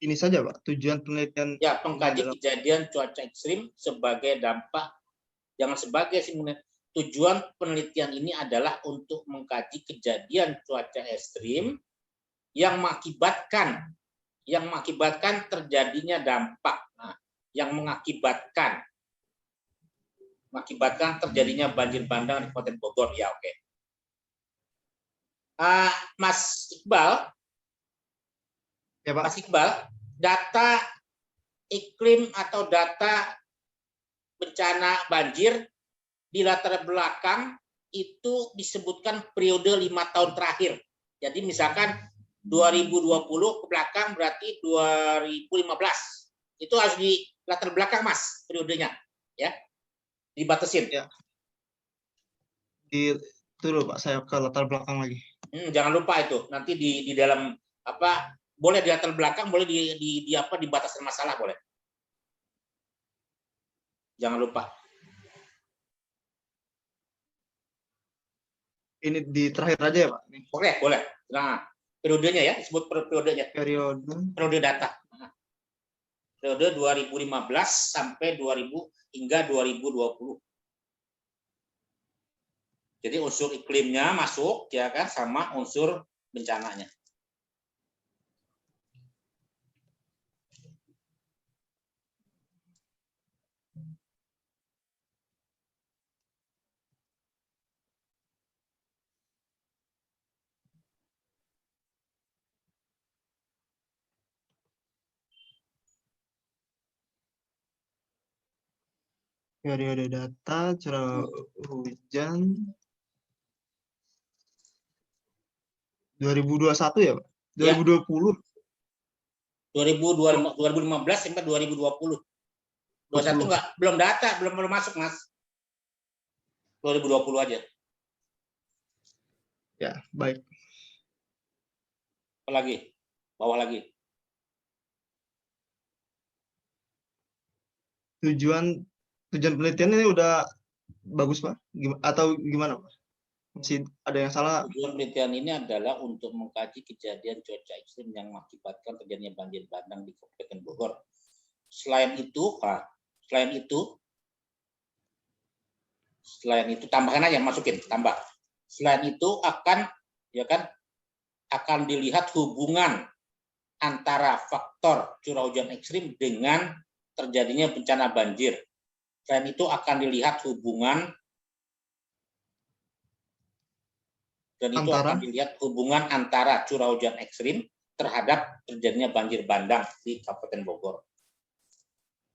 Ini saja Pak, tujuan penelitian. Ya, mengkaji kejadian cuaca ekstrim sebagai dampak. Jangan sebagai sih, tujuan penelitian ini adalah untuk mengkaji kejadian cuaca ekstrim yang mengakibatkan terjadinya dampak. Nah, yang mengakibatkan terjadinya banjir bandang di Kabupaten Bogor. Ya, oke. Mas Iqbal, ya, Pak. Mas Iqbal, data iklim atau data bencana banjir di latar belakang itu disebutkan periode 5 tahun terakhir. Jadi misalkan 2020 ke belakang berarti 2015. Itu harus di latar belakang, Mas, periodenya. Ya. Dibatasin. Ya. Itu loh Pak, saya ke latar belakang lagi. Jangan lupa itu. Nanti di dalam apa, boleh di latar belakang, boleh di apa, di batasan masalah boleh. Jangan lupa. Ini di terakhir aja ya Pak? Oke, boleh. Nah, periodenya ya, disebut periodenya. Periode data. Periode 2015 sampai 2000 hingga 2020. Jadi unsur iklimnya masuk ya kan, sama unsur bencananya. Periode data curah hujan 2021 ya Pak? 2020. 2015 sampai 2020. 21 enggak, belum data, belum masuk, Mas. 2020 aja. Ya, baik. Apa lagi? Bawah lagi. Tujuan penelitian ini udah bagus Pak? Atau gimana Pak? Masih ada yang salah? Tujuan penelitian ini adalah untuk mengkaji kejadian cuaca ekstrim yang mengakibatkan terjadinya banjir bandang di Kabupaten Bogor. Selain itu tambahkan aja, masukin, tambah. Selain itu akan dilihat hubungan antara faktor curah hujan ekstrim dengan terjadinya bencana banjir. Selain itu akan dilihat hubungan antara curah hujan ekstrim terhadap terjadinya banjir bandang di Kabupaten Bogor.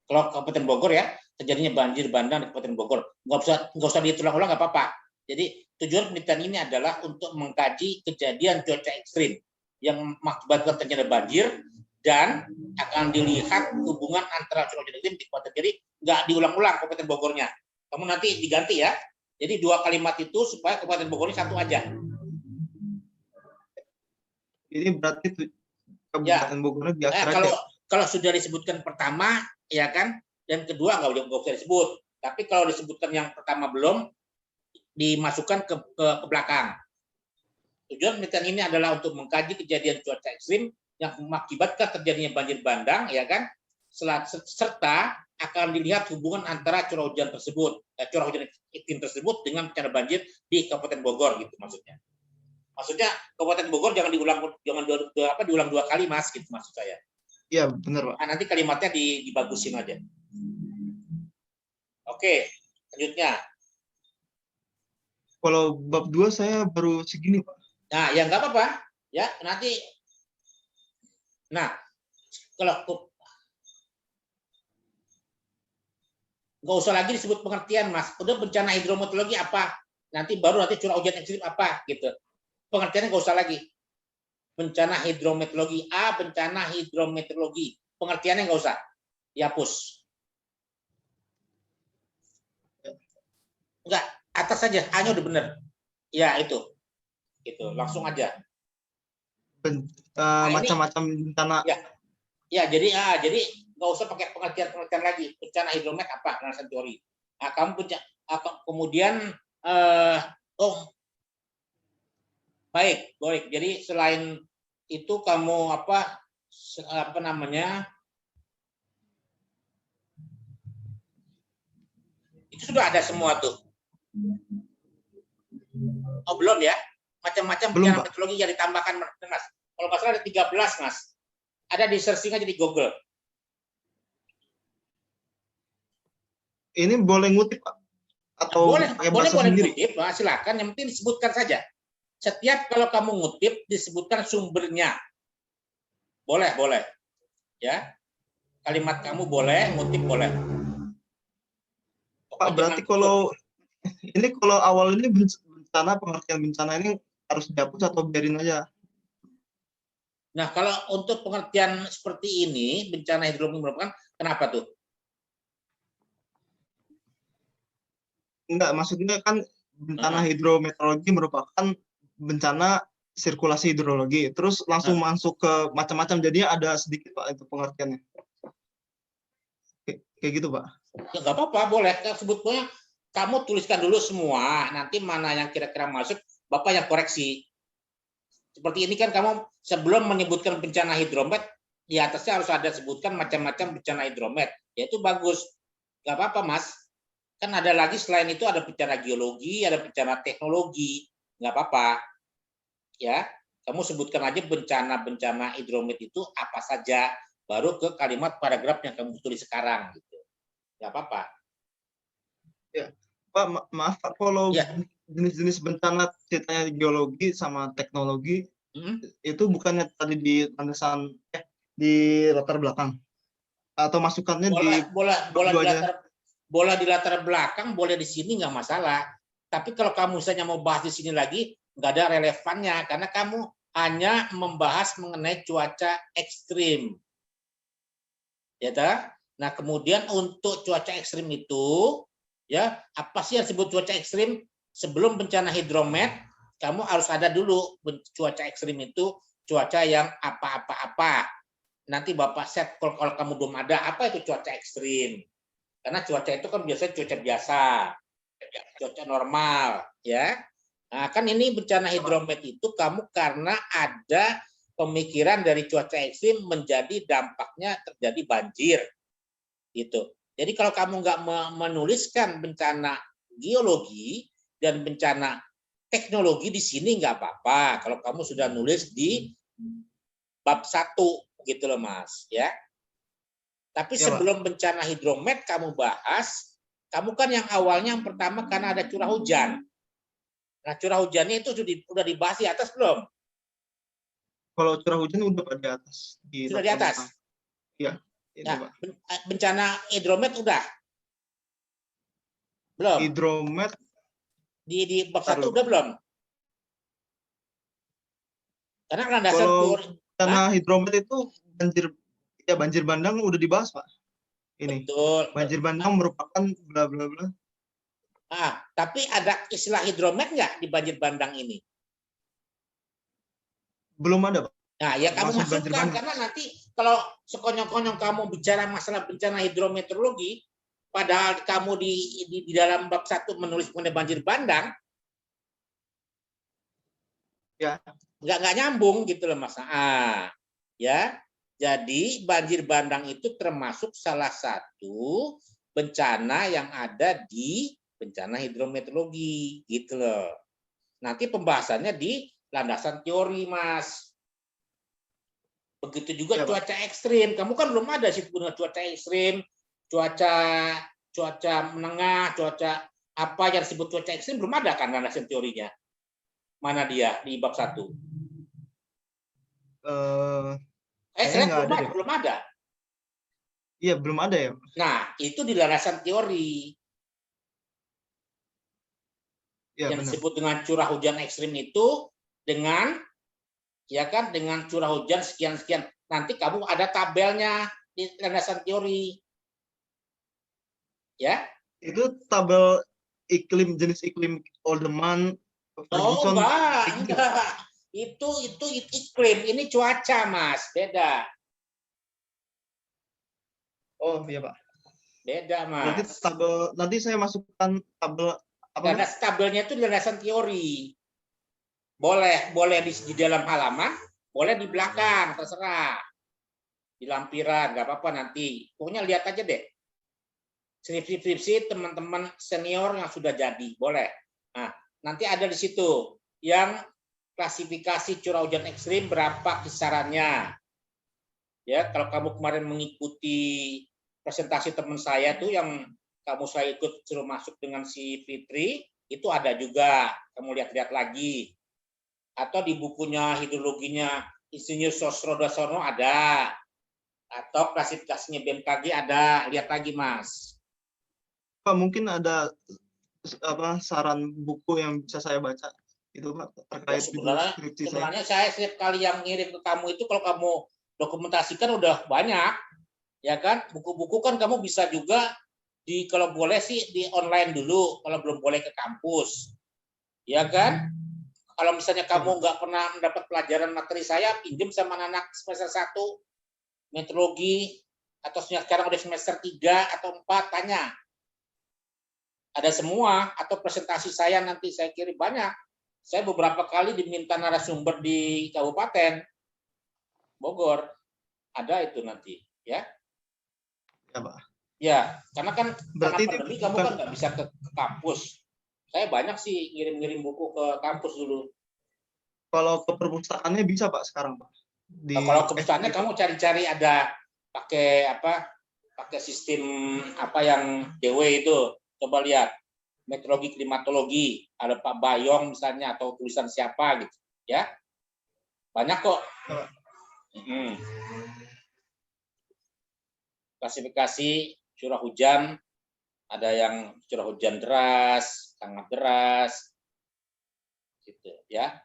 Kalau Kabupaten Bogor ya, terjadinya banjir bandang di Kabupaten Bogor, nggak usah diulang-ulang, nggak apa-apa. Jadi tujuan penelitian ini adalah untuk mengkaji kejadian cuaca ekstrim yang mengakibatkan terjadinya banjir dan akan dilihat hubungan antara curah hujan ekstrim di Kabupaten. Jadi nggak diulang-ulang Kabupaten Bogornya. Kamu nanti diganti ya. Jadi 2 kalimat itu supaya Kabupaten Bogor ini satu aja. Ini berarti Ya, Kabupaten Bogornya di akhir kalau aja. kalau sudah disebutkan pertama, ya kan, dan kedua nggak usah disebut. Tapi kalau disebutkan yang pertama belum, dimasukkan ke belakang. Tujuan penelitian ini adalah untuk mengkaji kejadian cuaca ekstrim yang mengakibatkan terjadinya banjir bandang, ya kan, serta akan dilihat hubungan antara curah hujan tersebut, curah hujan iklim tersebut dengan bencana banjir di Kabupaten Bogor, gitu maksudnya. Maksudnya Kabupaten Bogor jangan diulang 2 kali, Mas, gitu maksud saya. Iya, benar, Pak. Nah, nanti kalimatnya dibagusin aja. Oke, lanjutnya. Kalau bab 2 saya baru segini, Pak. Nah, ya nggak apa-apa. Ya, nanti. Nah, kalau nggak usah lagi disebut pengertian, Mas. Udah bencana hidrometeorologi apa? Nanti curah hujan ekstrim apa, gitu. Pengertiannya nggak usah lagi. Bencana hidrometeorologi A, bencana hidrometeorologi. Pengertiannya nggak usah. Dihapus. Enggak, atas saja. A-nya udah bener. Ya, itu. Gitu, langsung aja. Macam-macam bencana. Ya, jadi nggak usah pakai pengertian lagi. Bencana hidromet apa? Landasan teori. Nah, kemudian baik. Jadi selain itu kamu apa namanya? Itu sudah ada semua tuh. Oh, belum ya? Macam-macam bencana meteorologi yang ditambahkan, Mas. Kalau nggak salah ada 13, Mas. Ada di searching aja di Google. Ini boleh ngutip, Pak? Atau boleh ngutip, nah, silakan. Yang penting disebutkan saja. Setiap kalau kamu ngutip disebutkan sumbernya. Boleh. Ya. Kalimat kamu boleh, ngutip boleh. Pak, berarti kalau awal ini pengertian bencana ini harus dihapus atau biarin aja? Nah, kalau untuk pengertian seperti ini, bencana hidrometeorologi merupakan kenapa tuh? Enggak, maksudnya kan bencana hidrometeorologi merupakan bencana sirkulasi hidrologi, terus langsung masuk ke macam-macam, jadinya ada sedikit, Pak, itu pengertiannya. Kayak gitu, Pak. Ya, nggak apa-apa, boleh. Sebetulnya kamu tuliskan dulu semua, nanti mana yang kira-kira masuk, Bapak yang koreksi. Seperti ini kan kamu sebelum menyebutkan bencana hidromet, di atasnya harus ada sebutkan macam-macam bencana hidromet. Ya itu bagus. Nggak apa-apa, Mas. Kan ada lagi selain itu ada bencana geologi, ada bencana teknologi. Nggak apa-apa. Ya, kamu sebutkan aja bencana hidromet itu apa saja, baru ke kalimat paragraf yang kamu tulis sekarang gitu. Nggak apa-apa. Ya, Pak, maaf Pak, kalau jenis-jenis bencana ceritanya geologi sama teknologi itu bukannya tadi di landasan di latar belakang atau masukannya boleh di latar belakang, boleh di sini nggak masalah. Tapi kalau kamu misalnya mau bahas di sini lagi, nggak ada relevannya karena kamu hanya membahas mengenai cuaca ekstrim. Ya, nah kemudian untuk cuaca ekstrim itu, ya apa sih yang disebut cuaca ekstrim? Sebelum bencana hidromet, kamu harus ada dulu cuaca ekstrim itu cuaca yang apa-apa-apa. Nanti Bapak set kalau kamu belum ada, apa itu cuaca ekstrim? Karena cuaca itu kan biasanya cuaca biasa, cuaca normal, ya. Nah, kan ini bencana hidromet itu kamu karena ada pemikiran dari cuaca ekstrim menjadi dampaknya terjadi banjir, gitu. Jadi kalau kamu nggak menuliskan bencana geologi dan bencana teknologi di sini nggak apa-apa. Kalau kamu sudah nulis di bab 1, gitu loh, Mas, ya. Tapi sebelum bencana hidromet kamu bahas, kamu kan yang awalnya yang pertama karena ada curah hujan. Nah, curah hujannya itu sudah dibahas di atas belum? Kalau curah hujan udah di atas. Sudah di atas? Iya. Nah, bencana hidromet udah? Belum? Hidromet di bab 1 udah belum? Karena landasan bencana hidromet itu banjir bandang udah dibahas, Pak. Ini. Betul. Banjir bandang merupakan bla bla bla. Tapi ada istilah hidromet nggak di banjir bandang ini? Belum ada, Pak. Nah, ya kamu Langsung banjir masukkan, bandang. karena nanti kalau sekonyong-konyong kamu bicara masalah bencana hidrometeorologi, padahal kamu di dalam bab 1 menulis mengenai banjir bandang, Ya. nggak nyambung gitu loh, Mas. Ya. Jadi banjir bandang itu termasuk salah satu bencana yang ada di bencana hidrometeorologi gitu loh. Nanti pembahasannya di landasan teori, Mas. Begitu juga Ya, cuaca ekstrim. Kamu kan belum ada sih punya cuaca ekstrim, cuaca menengah, cuaca apa yang disebut cuaca ekstrim belum ada kan landasan teorinya. Mana dia di bab 1? Belum ada. Iya, belum ada ya. Nah, itu di landasan teori. Ya, yang benar. disebut dengan curah hujan ekstrim itu dengan curah hujan sekian-sekian. Nanti kamu ada tabelnya di landasan teori. Ya. Itu tabel jenis iklim Oldeman, Ferguson. Enggak. Itu iklim, ini cuaca, Mas, beda. Oh, iya, Pak. Beda, Mas. Berarti nanti saya masukkan tabel apa? Tabelnya itu di landasan teori. Boleh di dalam halaman, boleh di belakang, terserah. Di lampiran, nggak apa-apa nanti. Pokoknya lihat aja deh. Skripsi teman-teman senior yang sudah jadi, boleh. Nah, nanti ada di situ yang klasifikasi curah hujan ekstrim berapa kisarannya. Ya, kalau kamu kemarin mengikuti presentasi teman saya tuh yang saya ikut suruh masuk dengan si Fitri, itu ada juga. Kamu lihat-lihat lagi. Atau di bukunya hidrologinya Insinyur Sosrodasono ada. Atau klasifikasinya BMKG ada. Lihat lagi, Mas. Pak, mungkin ada saran buku yang bisa saya baca itu, Pak, terkait sebenarnya saya setiap kali yang ngirim ke kamu itu, kalau kamu dokumentasikan udah banyak, ya kan? Buku-buku kan kamu bisa juga kalau boleh sih di online dulu, kalau belum boleh ke kampus, ya kan? Kalau misalnya kamu nggak pernah mendapat pelajaran materi saya, pinjam sama anak semester 1 meteorologi, atau sekarang udah semester 3 atau 4, tanya. Ada semua, atau presentasi saya nanti saya kirim banyak. Saya beberapa kali diminta narasumber di Kabupaten Bogor. Ada itu nanti, ya. Ya, Pak. Ya, karena kan berarti karena pandemi kamu kan nggak bisa ke kampus. Saya banyak sih ngirim-ngirim buku ke kampus dulu. Kalau ke perpustakaannya bisa, Pak, sekarang, Pak. Kalau ke perpustakaannya kamu cari-cari ada pakai sistem apa yang DW itu. Coba lihat, meteorologi klimatologi, ada Pak Bayong misalnya, atau tulisan siapa gitu, ya. Banyak kok. Klasifikasi curah hujan, ada yang curah hujan deras, sangat deras, gitu ya.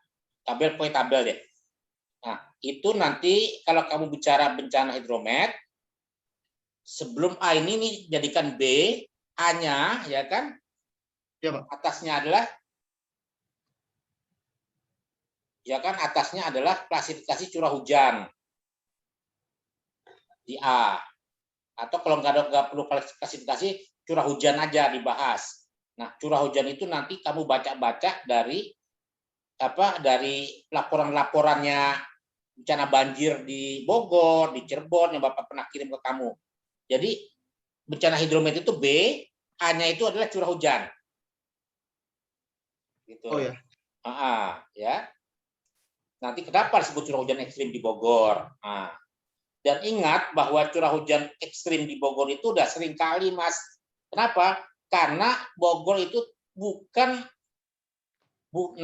Tabel deh. Nah, itu nanti kalau kamu bicara bencana hidromet, sebelum A ini nih jadikan B, A-nya ya kan? Ya, Pak. Atasnya adalah klasifikasi curah hujan di A. Atau kalau nggak perlu klasifikasi, curah hujan aja dibahas. Nah, curah hujan itu nanti kamu baca-baca dari laporan-laporannya bencana banjir di Bogor, di Cirebon yang Bapak pernah kirim ke kamu. Jadi bencana hidromet itu B, A-nya itu adalah curah hujan. Gitu. Oh ya. Ya. Nanti kenapa disebut curah hujan ekstrim di Bogor? Dan ingat bahwa curah hujan ekstrim di Bogor itu udah sering kali, Mas. Kenapa? Karena Bogor itu bukan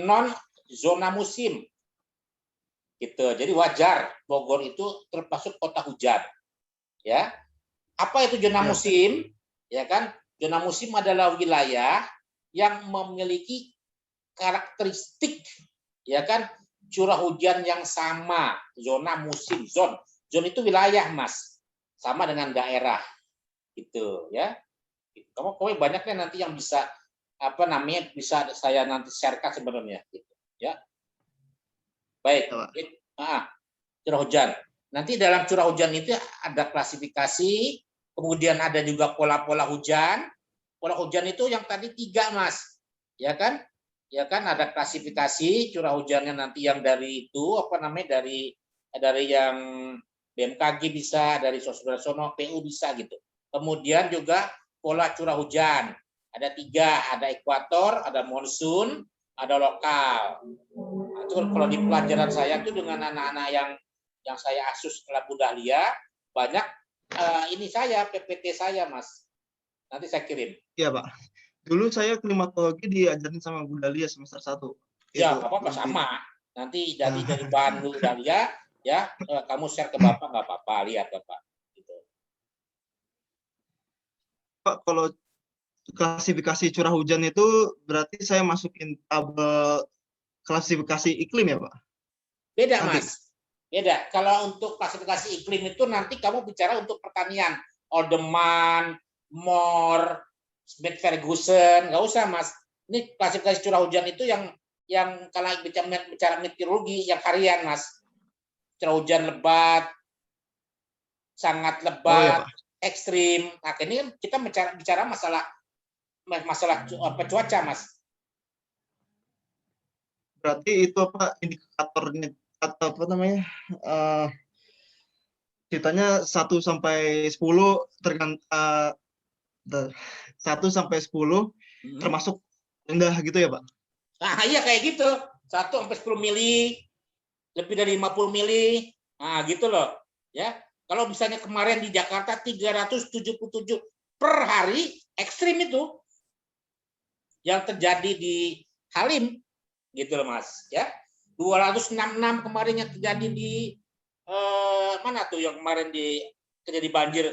non zona musim. Gitu. Jadi wajar Bogor itu termasuk kota hujan. Ya. Apa itu zona musim? Ya kan? Zona musim adalah wilayah yang memiliki karakteristik, ya kan, curah hujan yang sama, zona musim, zone itu wilayah, Mas, sama dengan daerah, gitu ya. Kamu banyaknya nanti yang bisa apa namanya bisa saya nanti sharekan sebenarnya gitu ya. Baik. Curah hujan. Nanti dalam curah hujan itu ada klasifikasi, kemudian ada juga pola-pola hujan. Pola hujan itu yang tadi 3, Mas. Ya kan? Ya kan ada klasifikasi curah hujannya nanti yang dari itu apa namanya dari yang BMKG bisa, dari Sosrosono PU bisa gitu. Kemudian juga pola curah hujan. Ada 3, ada ekuator, ada monsun, ada lokal. Nah, itu kalau di pelajaran saya itu dengan anak-anak yang saya asuh setelah Bu Dahlia, banyak ini saya PPT saya, Mas. Nanti saya kirim. Iya, Pak. Dulu saya klimatologi diajarin sama Bu Dahlia semester 1. Ya, apa-apa sama. Nanti dari bahan Bu Dahlia ya, kamu share ke Bapak nggak apa-apa, lihat Bapak. Gitu. Pak, kalau klasifikasi curah hujan itu berarti saya masukin tabel klasifikasi iklim ya, Pak? Beda, Nanti. Mas. Beda. Kalau untuk klasifikasi iklim itu nanti kamu bicara untuk pertanian. Alderman, Moore, Smith Ferguson, nggak usah, Mas. Ini klasifikasi curah hujan itu yang kalau bicara meteorologi yang harian, Mas. Curah hujan lebat, sangat lebat, ekstrim. Nah, ini kan kita bicara masalah cuaca, Mas. Berarti itu apa indikatornya atau apa namanya? Ceritanya 1 sampai 10 tergantung 1 sampai 10 termasuk rendah gitu ya, Pak? Nah, iya kayak gitu. 1 sampai 10 mili, lebih dari 50 mili. Nah, gitu loh. Ya. Kalau misalnya kemarin di Jakarta 377 per hari, ekstrim itu. Yang terjadi di Halim, gitu loh, Mas. Ya. 266 kemarin yang terjadi di mana tuh yang kemarin terjadi banjir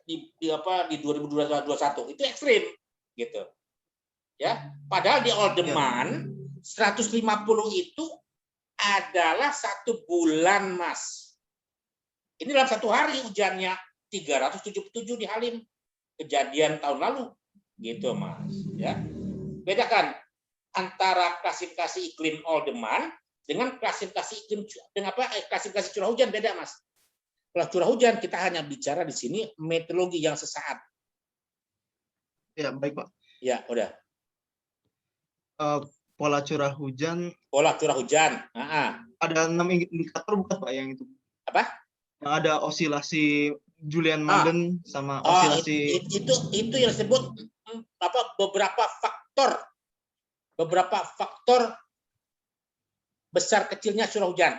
di 2021 itu ekstrim gitu. Ya, padahal di Alderman 150 itu adalah 1 bulan, Mas. Ini dalam 1 hari hujannya 377 di Halim. Kejadian tahun lalu. Gitu, Mas. Ya. Bedakan antara klasifikasi iklim Alderman dengan klasifikasi iklim klasifikasi curah hujan, beda, Mas. Kalau curah hujan kita hanya bicara di sini meteorologi yang sesaat. Ya, baik, Pak. Ya, udah. Pola curah hujan. Pola curah hujan. Ada 6 indikator bukan, Pak, yang itu? Apa? Yang ada osilasi Julian-Manden sama osilasi itu yang disebut beberapa faktor besar kecilnya curah hujan.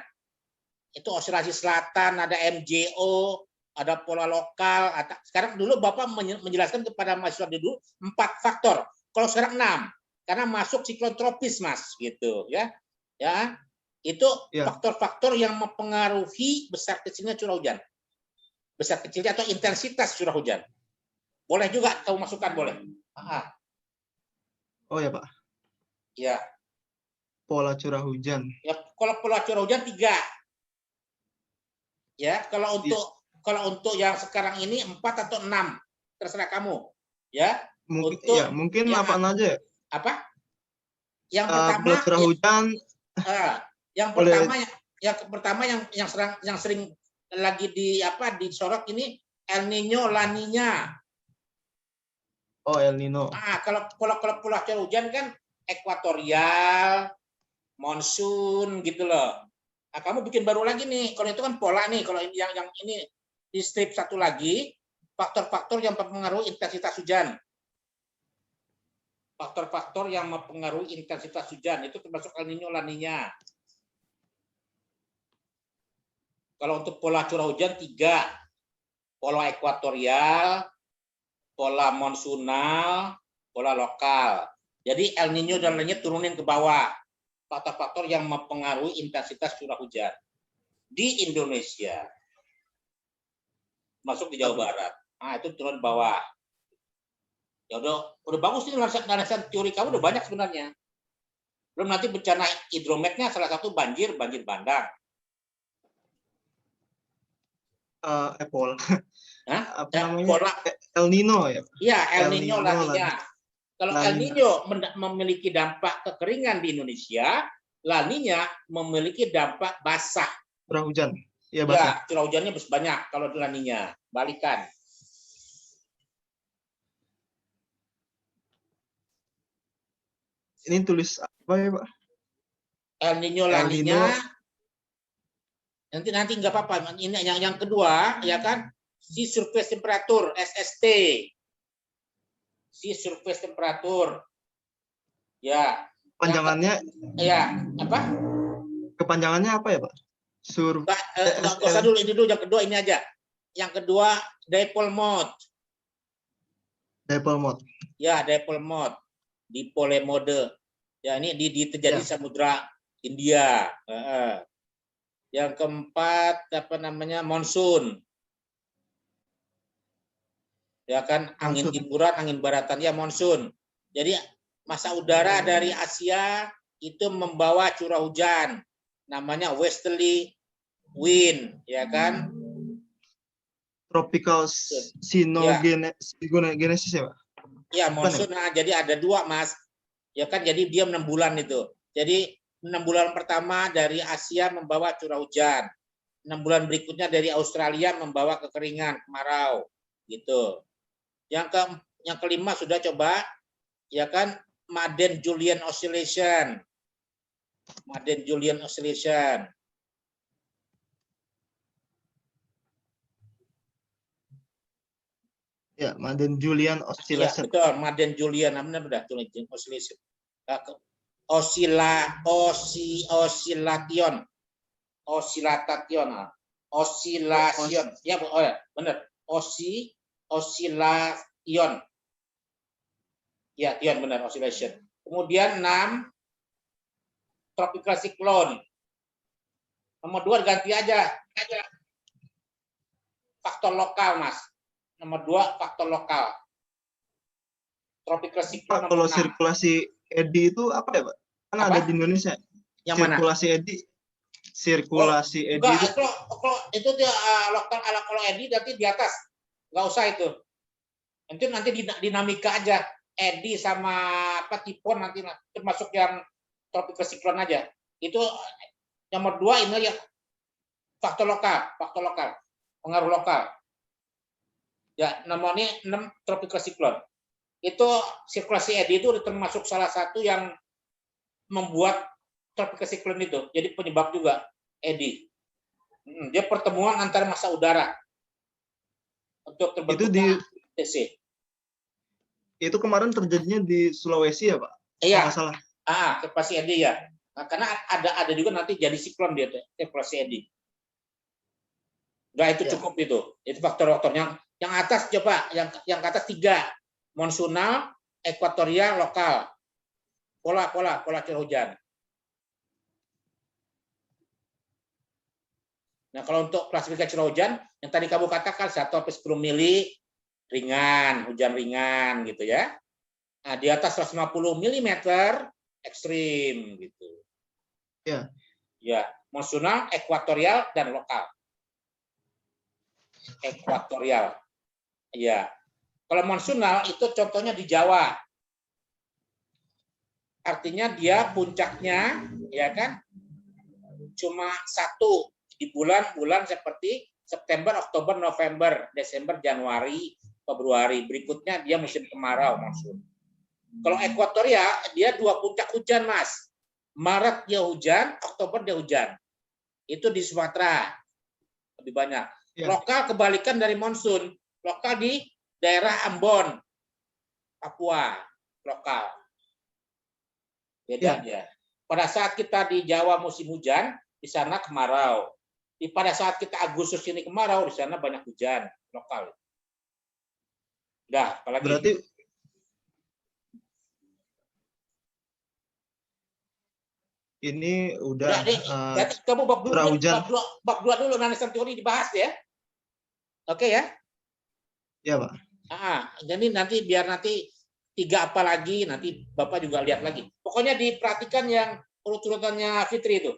Itu osilasi selatan, ada MJO, ada pola lokal. Sekarang dulu Bapak menjelaskan kepada mahasiswa dulu 4 faktor. Kalau sekarang 6. Karena masuk siklon tropis, Mas, gitu ya. Ya. Itu faktor-faktor yang mempengaruhi besar kecilnya curah hujan. Besar kecilnya atau intensitas curah hujan. Boleh juga kamu masukkan, boleh. Oh ya, Pak. Ya. Pola curah hujan. Ya, kalau pola curah hujan 3. Ya, kalau untuk yang sekarang ini 4 atau 6, terserah kamu. Ya. Mungkin apa aja? Apa? Yang pertama pola curah hujan. Yang pertama yang sering lagi disorot ini El Nino, La Nina. Oh, El Nino. Kalau pola curah hujan kan ekuatorial, monsun gitu loh. Nah, kamu bikin baru lagi nih. Kalau itu kan pola nih. Kalau yang ini di strip 1 lagi, faktor-faktor yang mempengaruhi intensitas hujan. Faktor-faktor yang mempengaruhi intensitas hujan itu termasuk El Nino, La Nina. Kalau untuk pola curah hujan 3. Pola ekuatorial, pola monsunal, pola lokal. Jadi El Nino dan La Nina turunin ke bawah. Faktor-faktor yang mempengaruhi intensitas curah hujan di Indonesia. Masuk di Jawa Barat. Itu turun bawah. Ya udah bagus nih landasan teori kamu udah banyak sebenarnya. Belum nanti bencana hidrometnya salah satu banjir bandang. Apa namanya? El Nino ya? Iya, El Nino, La Nina. Kalau El Nino memiliki dampak kekeringan di Indonesia, La Nina memiliki dampak basah. Curah hujan. Ya, basah. Ya, curah hujannya banyak kalau di La Nina. Balikan. Ini tulis apa ya, Pak? El Nino, La Nina. Nanti nggak apa-apa. Ini yang kedua, ya kan? Si surface temperature, SST. Si surface temperature. Ya. Panjangannya? Ya, apa? Kepanjangannya apa ya, Pak? Nggak usah dulu, ini dulu yang kedua ini aja. Yang kedua dipole mode. Dipole mode. Ya, dipole mode. Dipole mode. Ya, ini terjadi Samudra India. Yang keempat apa namanya? Monsun. Ya kan, angin timburan, angin baratan, ya monsun. Jadi masa udara dari Asia itu membawa curah hujan, namanya westerly wind, ya kan? Tropical cyclogenesis ya, Pak? Ya, monsun. Nah, jadi ada dua, Mas. Ya kan, jadi dia 6 bulan itu. Jadi 6 bulan pertama dari Asia membawa curah hujan. 6 bulan berikutnya dari Australia membawa kekeringan, kemarau, gitu. Yang kelima sudah coba, ya kan, Madden-Julian Oscillation. Madden-Julian Oscillation. Ya, Madden-Julian Oscillation. Ya, betul, Madden-Julian, namanya udah Julian Oscillation. Oscillation. Ya, benar. Oscillation. Ya, Tion benar, oscillation. Kemudian 6 tropical cyclone. Nomor 2 ganti aja. Faktor lokal, Mas. Nomor 2 faktor lokal. Tropical cyclone. Pak, kalau sirkulasi eddy itu apa ya, Pak? Kan ada di Indonesia. Yang sirkulasi mana? eddy. Sirkulasi eddy itu. Kalau itu dia lokal, kalau eddy nanti di atas. Nggak usah itu. Nanti dinamika aja. Eddy sama tipon nanti termasuk yang tropical cyclone aja. Itu nomor 2 ini ya faktor lokal, pengaruh lokal. Ya, nomor ini 6 tropical cyclone. Itu sirkulasi eddy itu termasuk salah satu yang membuat tropical cyclone itu. Jadi penyebab juga eddy. Dia pertemuan antara massa udara untuk terbentuknya TC. Itu kemarin terjadinya di Sulawesi ya, Pak? Iya. Salah. Sirkulasi eddy ya. Nah, karena ada juga nanti jadi siklon dia, sirkulasi eddy. Enggak, itu cukup itu. Itu faktor-faktornya. Yang atas coba, yang ke atas 3. Monsunal, ekuatorial, lokal. Pola curah hujan. Nah, kalau untuk klasifikasi curah hujan, yang tadi kamu katakan 1-10 mili ringan, hujan ringan gitu ya. Nah, di atas 150 mm ekstrim gitu. Ya. Ya, monsunal, ekuatorial dan lokal. Ekuatorial. Ya. Kalau monsunal itu contohnya di Jawa. Artinya dia puncaknya ya kan cuma 1 di bulan-bulan seperti September, Oktober, November, Desember, Januari, Februari. Berikutnya dia musim kemarau, monsun. Kalau ekuatorial dia 2 puncak hujan, Mas. Maret dia hujan, Oktober dia hujan. Itu di Sumatera lebih banyak. Lokal kebalikan dari monsun. Lokal di daerah Ambon, Papua, lokal. Beda dia. Pada saat kita di Jawa musim hujan, di sana kemarau. Pada saat kita Agustus ini kemarau, di sana banyak hujan lokal. Udah, apalagi? Berarti ini udah kamu bab 2 dulu analisis teori dibahas ya. Oke ya? Ya, Pak. Jadi nanti biar nanti 3 apa lagi, nanti Bapak juga lihat lagi. Pokoknya diperhatikan yang urut-urutannya Fitri itu.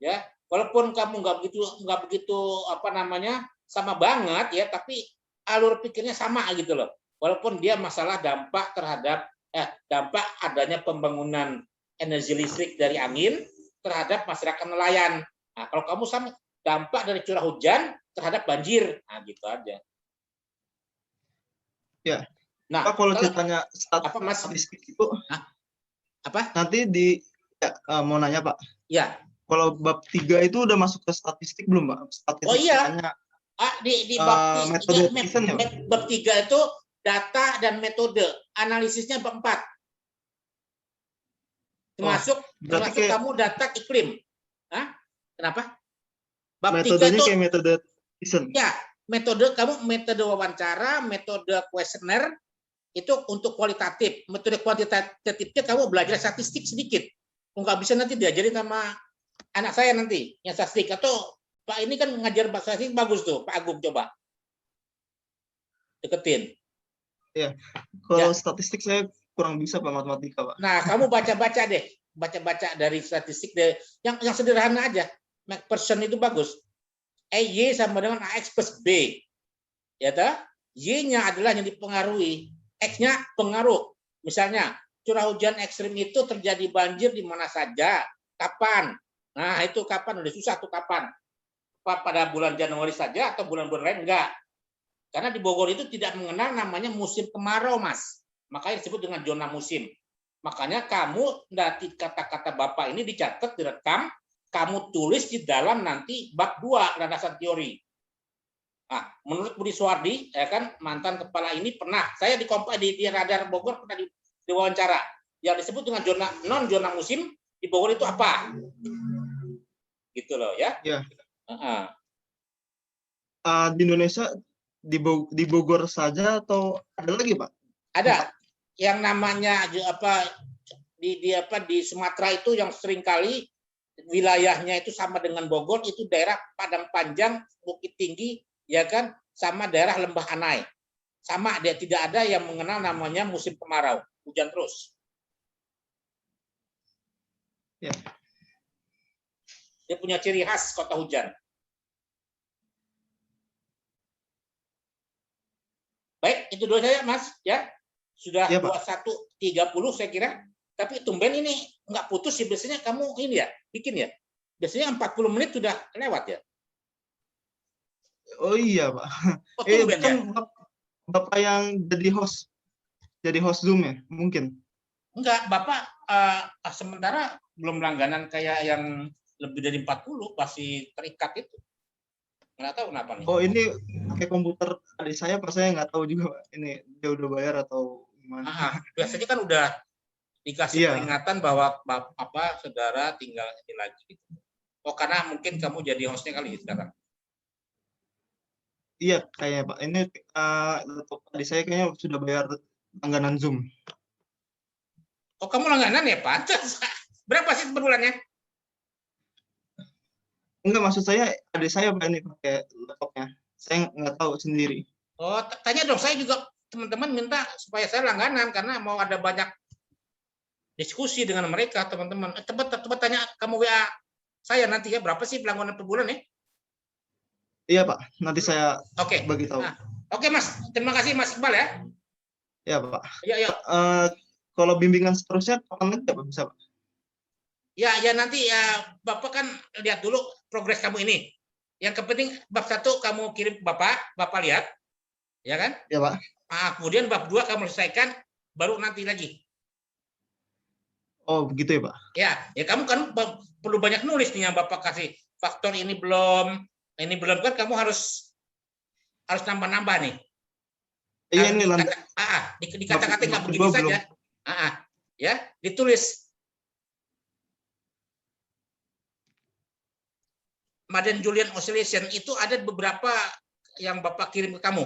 Ya, walaupun kamu nggak begitu apa namanya sama banget ya, tapi alur pikirnya sama gitu loh. Walaupun dia masalah dampak terhadap dampak adanya pembangunan energi listrik dari angin terhadap masyarakat nelayan. Nah, kalau kamu sama dampak dari curah hujan terhadap banjir, nah gitu aja. Ya. Nah, Pak, kalau ceritanya statistik itu apa? Nanti mau nanya Pak. Ya. Kalau bab 3 itu udah masuk ke statistik belum Pak? Statistik Oh iya. Di bab metode Pearson ya, bab 3 itu data dan metode, analisisnya bab 4. Termasuk kamu data iklim. Hah? Kenapa? Bab 3 itu kayak metode Pearson. Ya, metode wawancara, metode kuesioner itu untuk kualitatif. Metode kuantitatifnya kamu belajar statistik sedikit. Nggak bisa nanti diajarin sama anak saya nanti yang statistik. Atau Pak ini kan ngajar bahasa statistik bagus tuh, Pak Agung, coba deketin. Ya, kalau statistik saya kurang bisa Pak, matematika Pak. Nah, kamu baca-baca deh, baca-baca dari statistik deh, yang sederhana aja. McPherson itu bagus. Y sama dengan AX plus B. Ya toh? Y-nya adalah yang dipengaruhi, X-nya pengaruh. Misalnya, curah hujan ekstrim itu terjadi banjir di mana saja, kapan? Nah, itu kapan? Udah susah tuh kapan. Pada bulan Januari saja atau bulan-bulan lain enggak. Karena di Bogor itu tidak mengenal namanya musim kemarau, Mas. Makanya disebut dengan zona musim. Makanya kamu nanti kata-kata Bapak ini dicatat, direkam, kamu tulis di dalam nanti bab 2 landasan teori. Nah, menurut Budi Suwardi, ya kan, mantan kepala ini pernah, saya di Radar Bogor pernah diwawancara. Yang disebut dengan zona musim di Bogor itu apa? Gitu loh ya. Ya. Di Indonesia di Bogor saja atau ada lagi Pak? Ada. Yang namanya di Sumatera itu yang seringkali wilayahnya itu sama dengan Bogor, itu daerah Padang Panjang, Bukit Tinggi, ya kan, sama daerah Lembah Anai. Sama, dia tidak ada yang mengenal namanya musim kemarau, hujan terus. Ya. Dia punya ciri khas kota hujan. Baik, itu dulu saya, Mas, ya. Sudah ya, 21.30 saya kira. Tapi tumben ini nggak putus sih, biasanya kamu ini ya, bikin ya. Biasanya 40 menit sudah lewat ya. Oh iya Pak. Tumben kan ya? Bapak yang jadi host Zoom ya, mungkin? Enggak, Bapak sementara belum langganan kayak yang lebih dari 40, masih terikat itu. Nggak tahu kenapa nih. Oh, ini pakai komputer adik saya, pas saya nggak tahu juga Pak. Ini dia udah bayar atau gimana? Biasanya kan udah dikasih peringatan bahwa saudara tinggal ini lagi. Oh, karena mungkin kamu jadi hostnya kali sekarang. Iya, kayaknya Pak. Ini laptop adik saya kayaknya sudah bayar langganan Zoom. Oh, kamu langganan ya, Pak? Berapa sih per bulannya? Enggak, maksud saya adik saya Pak ini pakai laptopnya. Saya nggak tahu sendiri. Oh, tanya dong. Saya juga teman-teman minta supaya saya langganan karena mau ada banyak diskusi dengan mereka, teman-teman. Tepat tanya kamu WA saya nanti ya, berapa sih langganan per bulan ya? Iya Pak, nanti saya bagi tahu. Oke Mas, terima kasih Mas Iqbal ya. Ya Pak. Ya. Kalau bimbingan seterusnya kapan lagi Pak bisa Pak? Ya nanti ya Bapak kan lihat dulu progres kamu ini. Yang penting bab 1 kamu kirim ke Bapak lihat, ya kan? Ya Pak. Kemudian bab 2 kamu selesaikan, baru nanti lagi. Oh begitu ya Pak? Ya kamu kan perlu banyak nulis nih yang Bapak kasih. Faktor ini belum kan kamu harus nambah-nambah nih. Iya ini di kata-kata nggak begini saja. Ya, ditulis. Madden-Julian oscillation itu ada beberapa yang Bapak kirim ke kamu.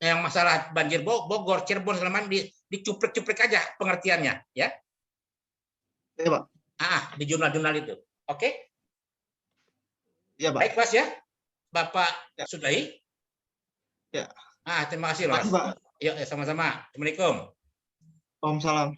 Yang masalah banjir Bogor, Cirebon, selama dicuplek-cuplek aja pengertiannya, ya. Iya Pak. Di jurnal-jurnal itu. Oke? Iya Pak. Baik Mas ya. Bapak sudahi. Ya. Terima kasih Mas. Pak. Yuk, sama-sama. Assalamualaikum. Waalaikumsalam.